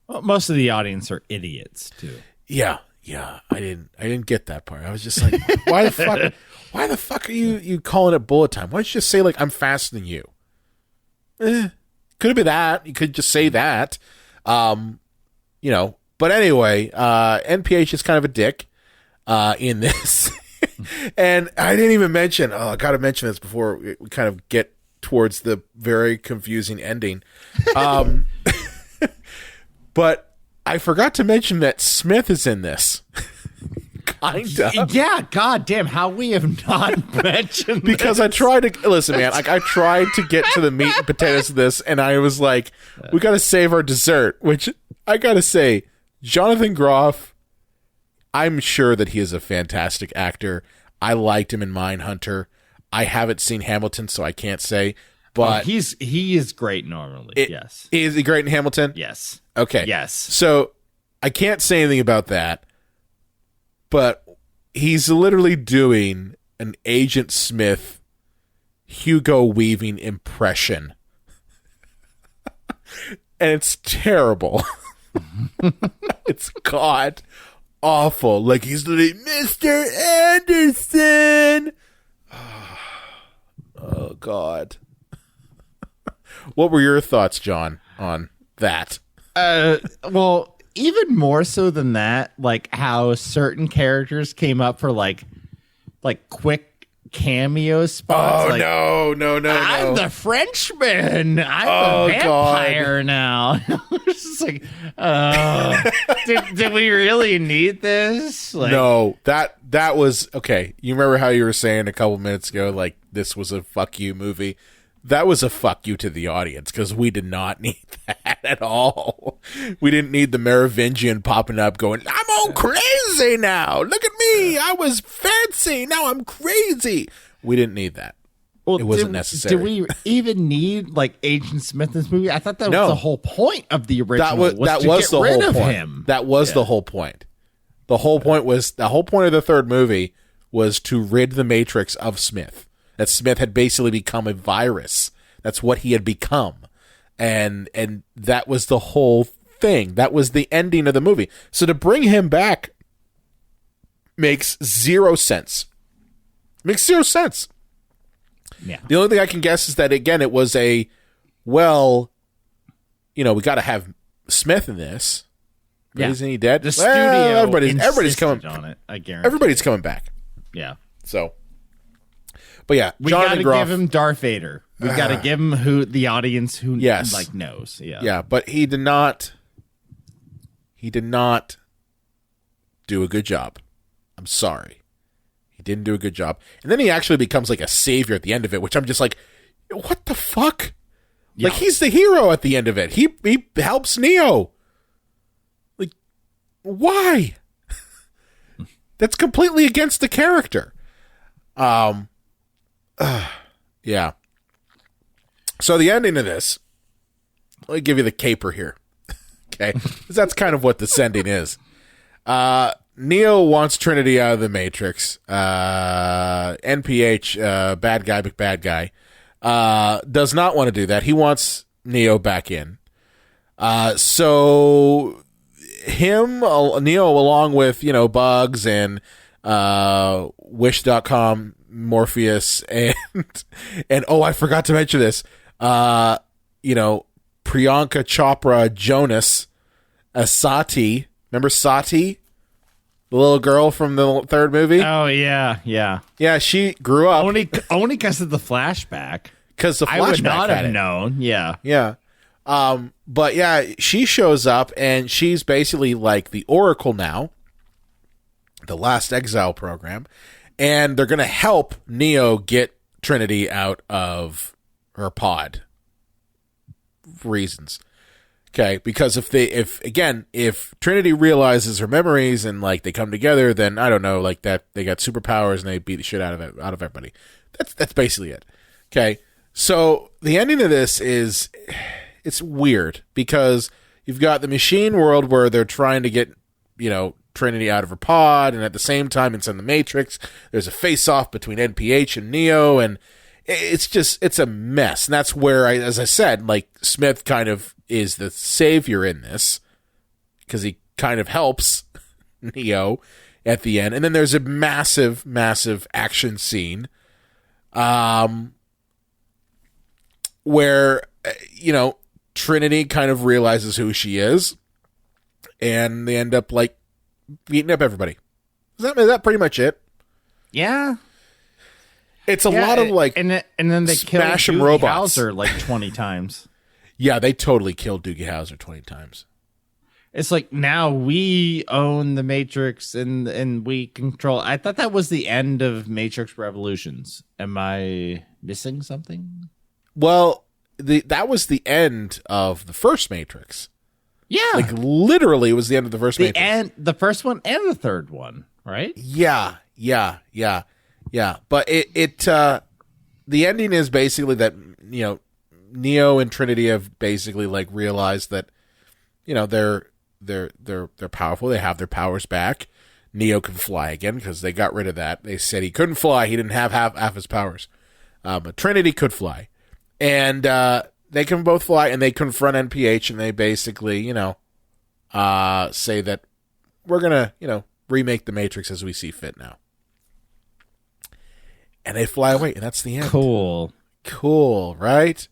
Well, most of the audience are idiots too. Yeah. I didn't get that part. I was just like, why the fuck are you calling it bullet time? Why don't you just say, like, I'm faster than you? Could have been that. You could just say that. You know. But anyway, NPH is kind of a dick in this. And I didn't even mention, I got to mention this before we kind of get towards the very confusing ending. But I forgot to mention that Smith is in this. Kinda. Yeah, god damn, how we have not mentioned because this. I tried to listen, man. Like, I tried to get to the meat and potatoes of this, and I was like, we got to save our dessert. Which I got to say, Jonathan Groff, I'm sure that he is a fantastic actor. I liked him in Mindhunter. I haven't seen Hamilton, so I can't say. But he is great normally. Yes, is he great in Hamilton? Yes. Okay. Yes. So I can't say anything about that. But he's literally doing an Agent Smith Hugo Weaving impression. And it's terrible. It's god awful. Like, he's literally Mr. Anderson. Oh god. What were your thoughts, John, on that? Well, even more so than that, like how certain characters came up for like quick cameo spots. Oh, like, no. I'm the Frenchman. I'm the vampire now. It's just like, did we really need this? Like, no, that was okay. You remember how you were saying a couple minutes ago, like, this was a fuck you movie? That was a fuck you to the audience, because we did not need that. at all. We didn't need the Merovingian popping up going, I'm all crazy now. Look at me. I was fancy. Now I'm crazy. We didn't need that. Well, it wasn't necessary. Do we even need like Agent Smith in this movie? I thought that was the whole point of the original. That was the whole point. That was the whole point. The whole point of the third movie was to rid the Matrix of Smith. That Smith had basically become a virus. That's what he had become. And that was the whole thing. That was the ending of the movie. So to bring him back makes zero sense. Makes zero sense. Yeah. The only thing I can guess is that, again, it was we got to have Smith in this. Yeah. Isn't he dead? The studio everybody's coming on it. I guarantee. Everybody's coming back. Yeah. So, but yeah, we Jonathan got to Groff, give him Darth Vader. We got to give him the audience who knows. Yeah. Yeah, but he did not do a good job. I'm sorry. He didn't do a good job. And then he actually becomes like a savior at the end of it, which I'm just like, what the fuck? Yeah. Like, he's the hero at the end of it. He helps Neo. Like, why? That's completely against the character. Yeah. So the ending of this, let me give you the caper here. Okay? 'Cause that's kind of what this ending is. Neo wants Trinity out of the Matrix. NPH, bad guy, McBad guy, does not want to do that. He wants Neo back in. So Neo, along with, Bugs and Wish.com, Morpheus, and I forgot to mention this, Priyanka Chopra Jonas, Sati. Remember Sati? The little girl from the third movie? Oh, yeah. Yeah, she grew up. Only because of the flashback. Because the flashback I would not had have it. known. Yeah. Yeah. But yeah, she shows up and she's basically like the Oracle now, the Last Exile program, and they're going to help Neo get Trinity out of her pod. Reasons. Okay, because if Trinity realizes her memories and like they come together, then I don't know, like that they got superpowers and they beat the shit out of everybody. That's basically it. Okay, so the ending of this is, it's weird because you've got the machine world where they're trying to get Trinity out of her pod, and at the same time inside the Matrix there's a face-off between NPH and Neo, and it's a mess. And that's where, as I said, like Smith kind of is the savior in this because he kind of helps Neo at the end. And then there's a massive, massive action scene where, Trinity kind of realizes who she is, and they end up like beating up everybody. Is that pretty much it? Yeah. It's a lot of like, and then they kill Smash 'em Doogie robots. Howser like 20 times. Yeah, they totally killed Doogie Howser 20 times. It's like now we own the Matrix and we control. I thought that was the end of Matrix Revolutions. Am I missing something? Well, that was the end of the first Matrix. Yeah, like literally, it was the end of the first Matrix. The first one and the third one, right? Yeah. But the ending is basically that Neo and Trinity have basically like realized that they're powerful. They have their powers back. Neo can fly again because they got rid of that. They said he couldn't fly. He didn't have half his powers. But Trinity could fly, and they can both fly. And they confront NPH, and they basically say that we're gonna remake the Matrix as we see fit now. And they fly away, and that's the end. Cool, right?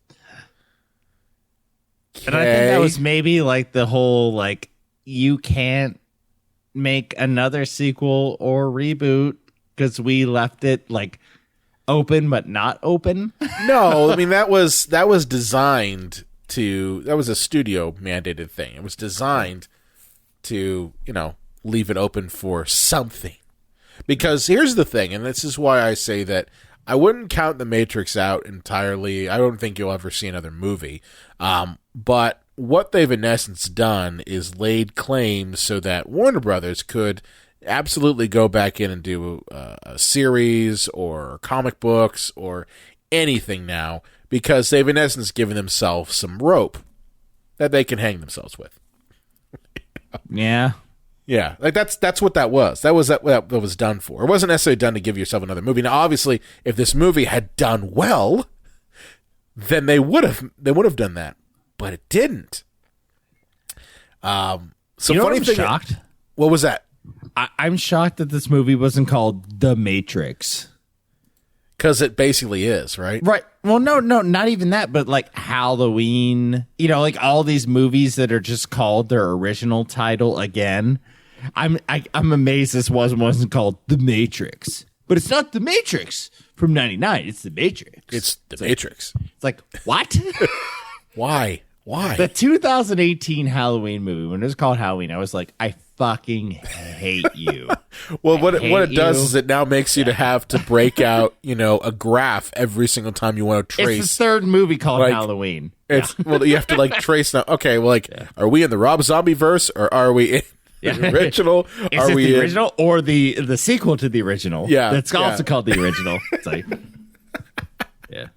And I think that was maybe like the whole like you can't make another sequel or reboot because we left it like open but not open. No, I mean that was designed to, that was a studio mandated thing. It was designed to leave it open for something. Because here's the thing, and this is why I say that I wouldn't count The Matrix out entirely. I don't think you'll ever see another movie. But what they've in essence done is laid claims so that Warner Brothers could absolutely go back in and do a series or comic books or anything now, because they've in essence given themselves some rope that they can hang themselves with. Yeah. Yeah, like that's what that was. That was what that was done for. It wasn't necessarily done to give yourself another movie. Now, obviously, if this movie had done well, then they would have done that, but it didn't. So You know funny what thing. I'm shocked? What was that? I'm shocked that this movie wasn't called The Matrix. Because it basically is, right? Right. Well, no, not even that, but like Halloween, like all these movies that are just called their original title again. I'm amazed this wasn't called The Matrix. But it's not The Matrix from 99. It's The Matrix. It's The Matrix. It's like, what? Why? The 2018 Halloween movie, when it was called Halloween, I was like, I fucking hate you. Well, what it does you. is it now makes you to have to break out, a graph every single time you want to trace. It's the third movie called like, Halloween. It's well, you have to trace now. Okay, well, are we in the Rob Zombie verse or are we in the original? Is are it we the in original or the sequel to the original? Yeah, that's also yeah. called the original. It's like, yeah.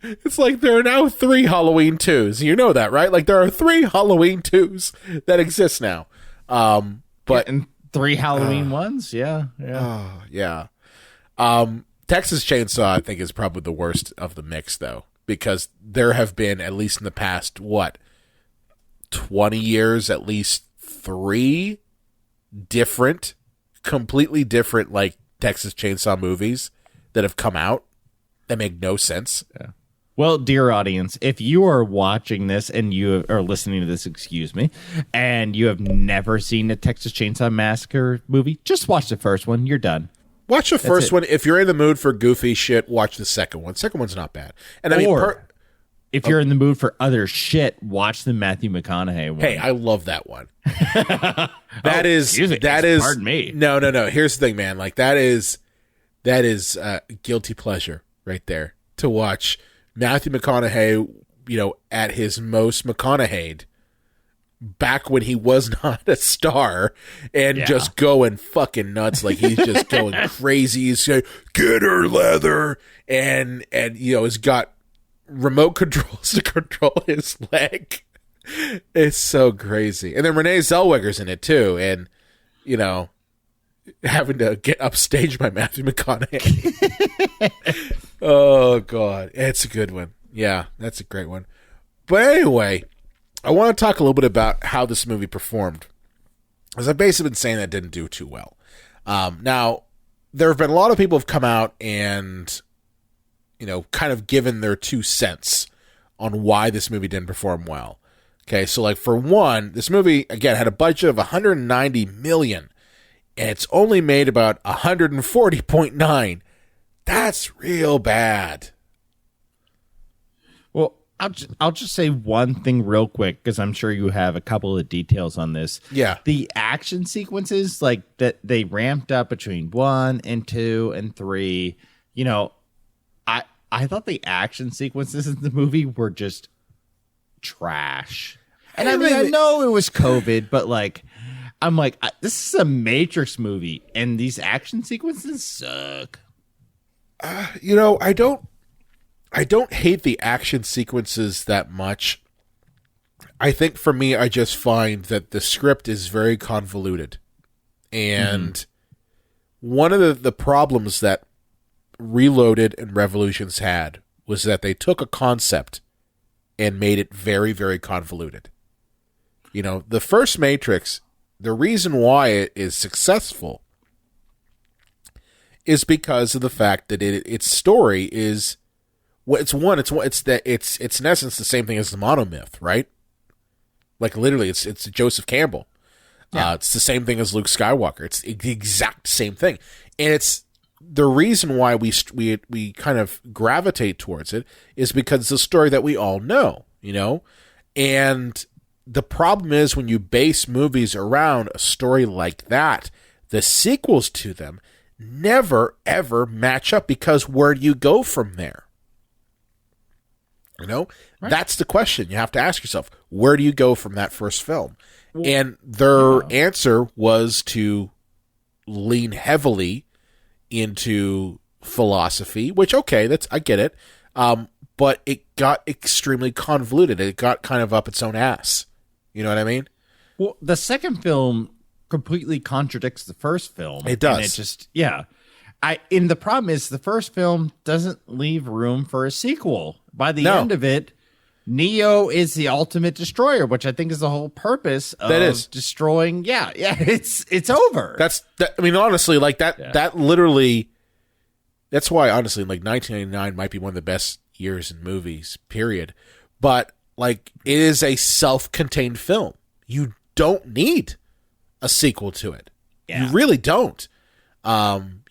It's like there are now 3 Halloween 2s. You know that, right? Like there are 3 Halloween 2s that exist now. But and 3 Halloween ones, yeah. yeah. Texas Chainsaw, I think, is probably the worst of the mix, though, because there have been, at least in the past, 20 years, at least 3 completely different, Texas Chainsaw movies that have come out that make no sense. Yeah. Well, dear audience, if you are watching this and you are listening to this, and you have never seen a Texas Chainsaw Massacre movie, just watch the first one. You're done. Watch the first one. If you're in the mood for goofy shit, watch the second one. Second one's not bad. And if you're in the mood for other shit, watch the Matthew McConaughey one. Hey, I love that one. That is. Pardon me. No. Here's the thing, man. That is guilty pleasure right there to watch Matthew McConaughey, at his most McConaughey'd back when he was not a star and just going fucking nuts. He's just going crazy. He's saying, "Get her, leather." And he's got remote controls to control his leg. It's so crazy. And then Renee Zellweger's in it too. And, having to get upstaged by Matthew McConaughey. Oh, God. It's a good one. Yeah, that's a great one. But anyway, I want to talk a little bit about how this movie performed. As I've basically been saying, that didn't do too well. Now, there have been a lot of people who have come out and, kind of given their 2 cents on why this movie didn't perform well. Okay, so for one, this movie, again, had a budget of $190 million. And it's only made about 140.9. That's real bad. Well, I'll just say one thing real quick, because I'm sure you have a couple of details on this. Yeah. The action sequences, that they ramped up between 1 and 2 and 3. I thought the action sequences in the movie were just trash. And I know it was COVID, but I'm this is a Matrix movie, and these action sequences suck. I don't hate the action sequences that much. I think for me, I just find that the script is very convoluted. And one of the problems that Reloaded and Revolutions had was that they took a concept and made it very, very convoluted. The first Matrix, the reason why it is successful is because of the fact that its story is it's in essence the same thing as the monomyth, right? Literally, it's Joseph Campbell. Yeah. It's the same thing as Luke Skywalker. It's the exact same thing, and it's the reason why we kind of gravitate towards it is because it's a story that we all know, and the problem is when you base movies around a story like that, the sequels to them never, ever match up, because where do you go from there? You know, that's the question you have to ask yourself. Where do you go from that first film? And their answer was to lean heavily into philosophy, which, okay, I get it. But it got extremely convoluted. It got kind of up its own ass. You know what I mean? Well, the second film completely contradicts the first film. It does. And it just, and the problem is the first film doesn't leave room for a sequel. By the end of it, Neo is the ultimate destroyer, which I think is the whole purpose of destroying. Yeah, it's over. I mean, honestly, like that literally, that's why, honestly, like 1999 might be one of the best years in movies, period. But like, it is a self-contained film. You don't need a sequel to it. Yeah. You really don't.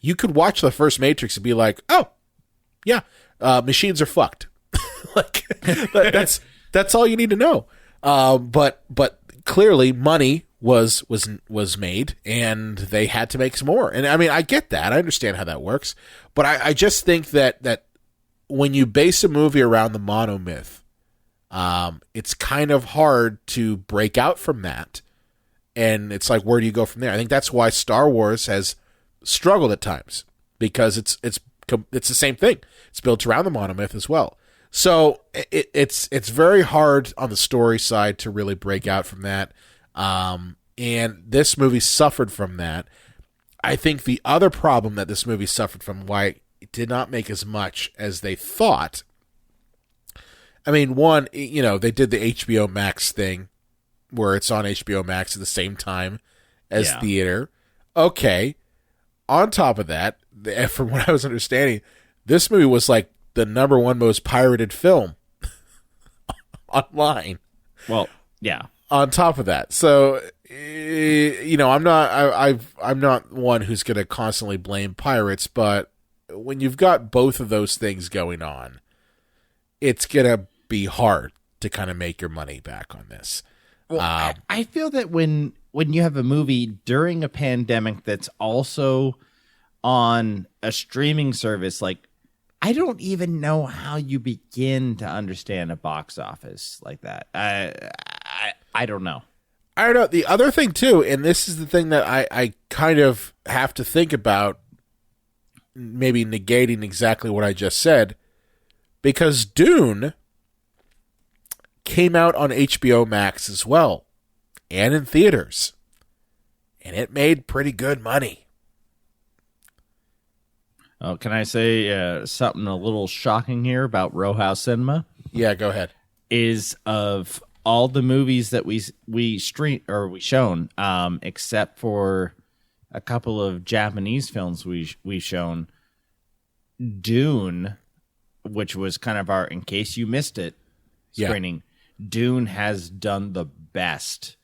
You could watch the first Matrix and be like, oh, yeah, machines are fucked. Like that's all you need to know. But clearly money was made, and they had to make some more. And I mean, I get that. I understand how that works. But I just think that when you base a movie around the monomyth, it's kind of hard to break out from that. And it's like, where do you go from there? I think that's why Star Wars has struggled at times, because it's the same thing. It's built around the monomyth as well. So it's very hard on the story side to really break out from that. And this movie suffered from that. I think the other problem that this movie suffered from, why it did not make as much as they thought. I mean, one, you know, they did the HBO Max thing where it's on HBO Max at the same time as theater. Okay. On top of that, from what I was understanding, this movie was like the number one most pirated film online. Well, yeah. On top of that, so you know, I'm not one who's going to constantly blame pirates, but when you've got both of those things going on, it's going to be hard to kind of make your money back on this. Well, I feel that when you have a movie during a pandemic that's also on a streaming service, like, I don't even know how you begin to understand a box office like that. I don't know. I don't know. The other thing too, and this is the thing that I kind of have to think about, maybe negating exactly what I just said, because Dune came out on HBO Max as well, and in theaters, and it made pretty good money. Oh, can I say something a little shocking here about Row House Cinema? Yeah, go ahead. Is of all the movies that we stream or we shown, except for a couple of Japanese films we've shown, Dune, which was kind of our, in case you missed it, screening. Yeah. Dune has done the best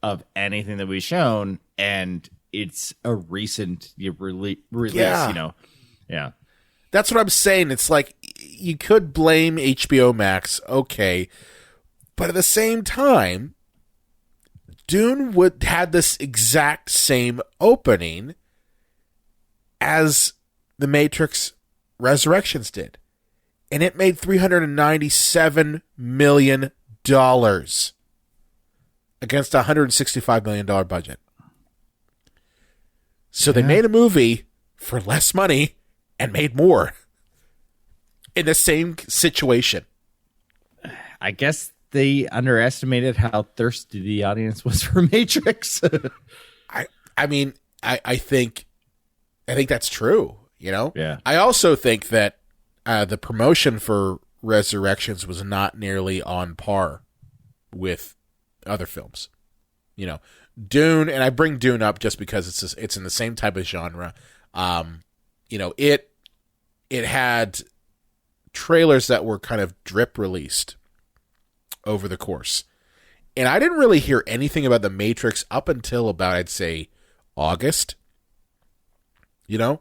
of anything that we've shown, and it's a recent release. Yeah. You know. Yeah. That's what I'm saying. It's like, you could blame HBO Max, okay, but at the same time, Dune had this exact same opening as The Matrix Resurrections did, and it made $397 million against a $165 million budget. So they made a movie for less money and made more in the same situation. I guess they underestimated how thirsty the audience was for Matrix. I mean, I think that's true, you know? Yeah. I also think that the promotion for Resurrections was not nearly on par with other films. You know, Dune, and I bring Dune up just because it's in the same type of genre. You know, it had trailers that were kind of drip released over the course. And I didn't really hear anything about The Matrix up until about, I'd say, August. You know?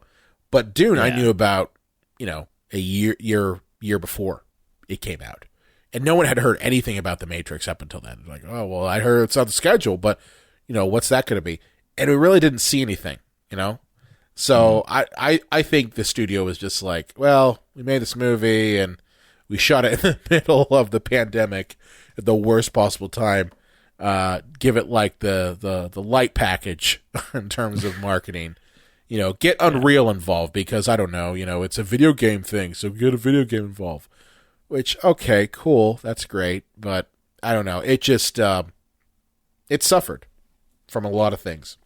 But Dune, I knew about, you know, a year before it came out. And no one had heard anything about The Matrix up until then. Like, oh, well, I heard it's on the schedule, but, you know, what's that going to be? And we really didn't see anything, you know? So I think the studio was just like, well, we made this movie and We shot it in the middle of the pandemic at the worst possible time. Give it like the light package in terms of marketing. Get Unreal involved because I don't know, it's a video game thing, so get a video game involved. Which, okay, cool, that's great, but I don't know. It just it suffered from a lot of things.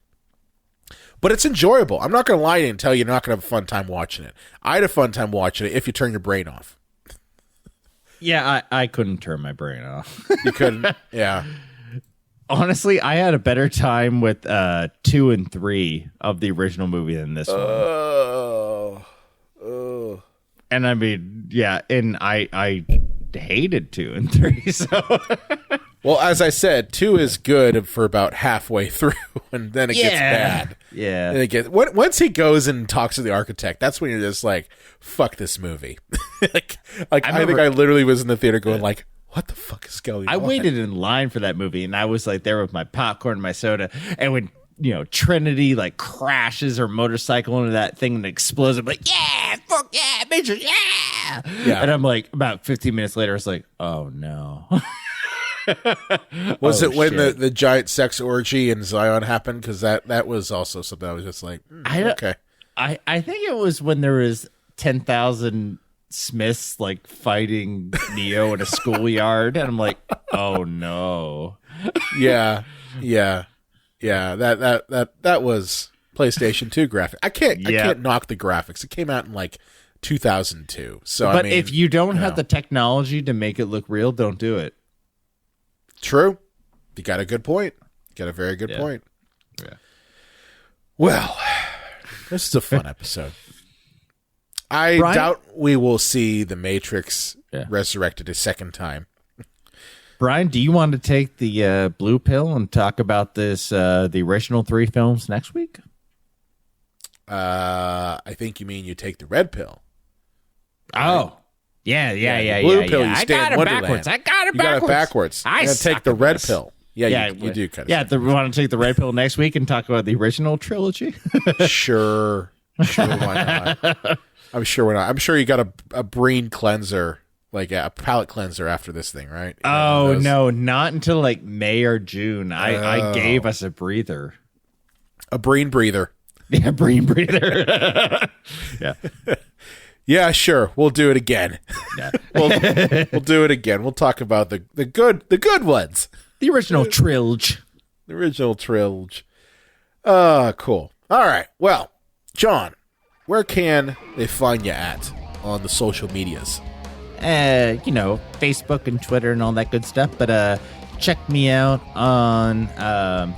But it's enjoyable. I'm not going to lie to you and tell you you're not going to have a fun time watching it. I had a fun time watching it if you turn your brain off. Yeah, I couldn't turn my brain off. You couldn't? Yeah. Honestly, I had a better time with 2 and 3 of the original movie than this one. And I mean, yeah, and I hated 2 and 3, so... Well, as I said, 2 is good for about halfway through, and then it gets bad. Yeah. And once he goes and talks to the architect, that's when you're just like, fuck this movie. I think I literally was in the theater going like, what the fuck is going on? I waited in line for that movie, and I was like there with my popcorn and my soda, and when Trinity like crashes her motorcycle into that thing and explodes, I'm like, yeah, fuck yeah, Matrix, yeah. And I'm like, about 15 minutes later, it's like, oh no. Was it when the giant sex orgy in Zion happened? Because that was also something I was just like, okay. I think it was when there was 10,000 Smiths like fighting Neo in a schoolyard, and I'm like, oh no. Yeah. That was PlayStation 2 graphic. I can't knock the graphics. It came out in like 2002. So, but if you don't have the technology to make it look real, don't do it. True. You got a good point. You got a very good point. Yeah. Well, this is a fun episode. I doubt we will see the Matrix resurrected a second time. Brian, do you want to take the blue pill and talk about the original 3 films next week? I think you mean you take the red pill. Oh. Yeah. Blue pill, you I stay got in it Wonderland. backwards. You got it backwards. I gotta take the red pill. Yeah, you do kind of. Yeah, we want to take the red pill next week and talk about the original trilogy. Sure, why not? I'm sure we're not. I'm sure you got a brain cleanser, like a palate cleanser after this thing, right? Oh no, not until like May or June. I gave us a breather. A brain breather. Yeah, brain breather. Yeah. Yeah, sure. We'll do it again. Yeah. We'll do it again. We'll talk about the good ones. The original trilogy. The original trilogy. Cool. All right. Well, John, where can they find you at on the social medias? Facebook and Twitter and all that good stuff. But check me out on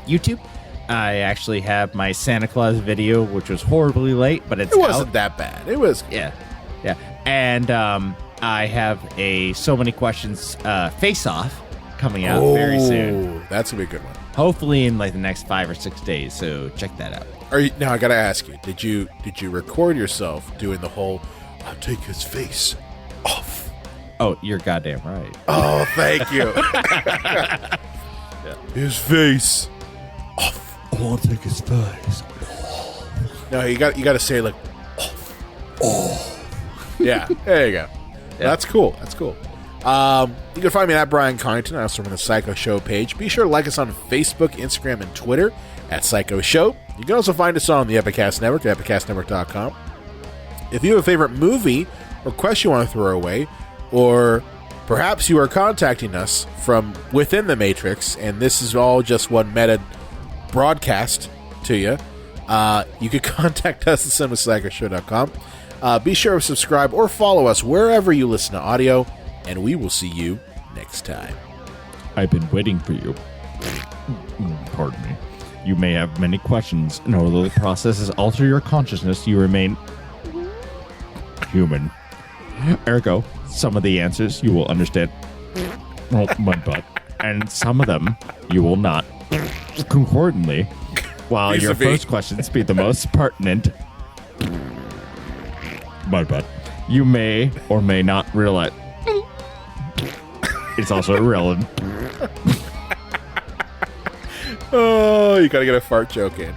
YouTube. I actually have my Santa Claus video, which was horribly late, but it wasn't that bad. It was yeah. And I have a So Many Questions face-off coming out very soon. That's gonna be a good one. Hopefully in like the next 5 or 6 days. So check that out. Now I gotta ask you: Did you record yourself doing the whole "I'll take his face off"? Oh, you're goddamn right. Oh, thank you. His face off. I want to take his face. No, you got to say it like off. Oh. Yeah, there you go. Yeah. That's cool. You can find me at Brian Connington. I also run the Psycho Show page. Be sure to like us on Facebook, Instagram, and Twitter at Psycho Show. You can also find us on the Epicast Network at epicastnetwork.com. If you have a favorite movie or question you want to throw away, or perhaps you are contacting us from within the Matrix, and this is all just one meta broadcast to you, you can contact us at cinemapsychoshow.com. Be sure to subscribe or follow us wherever you listen to audio, and we will see you next time. I've been waiting for you. Pardon me. You may have many questions, and although the processes alter your consciousness, you remain human. Ergo, some of the answers you will understand. Oh, my butt. And some of them you will not. Concordantly, while your first questions be the most pertinent, my butt, you may or may not realize it's also irrelevant. Oh, you gotta get a fart joke in.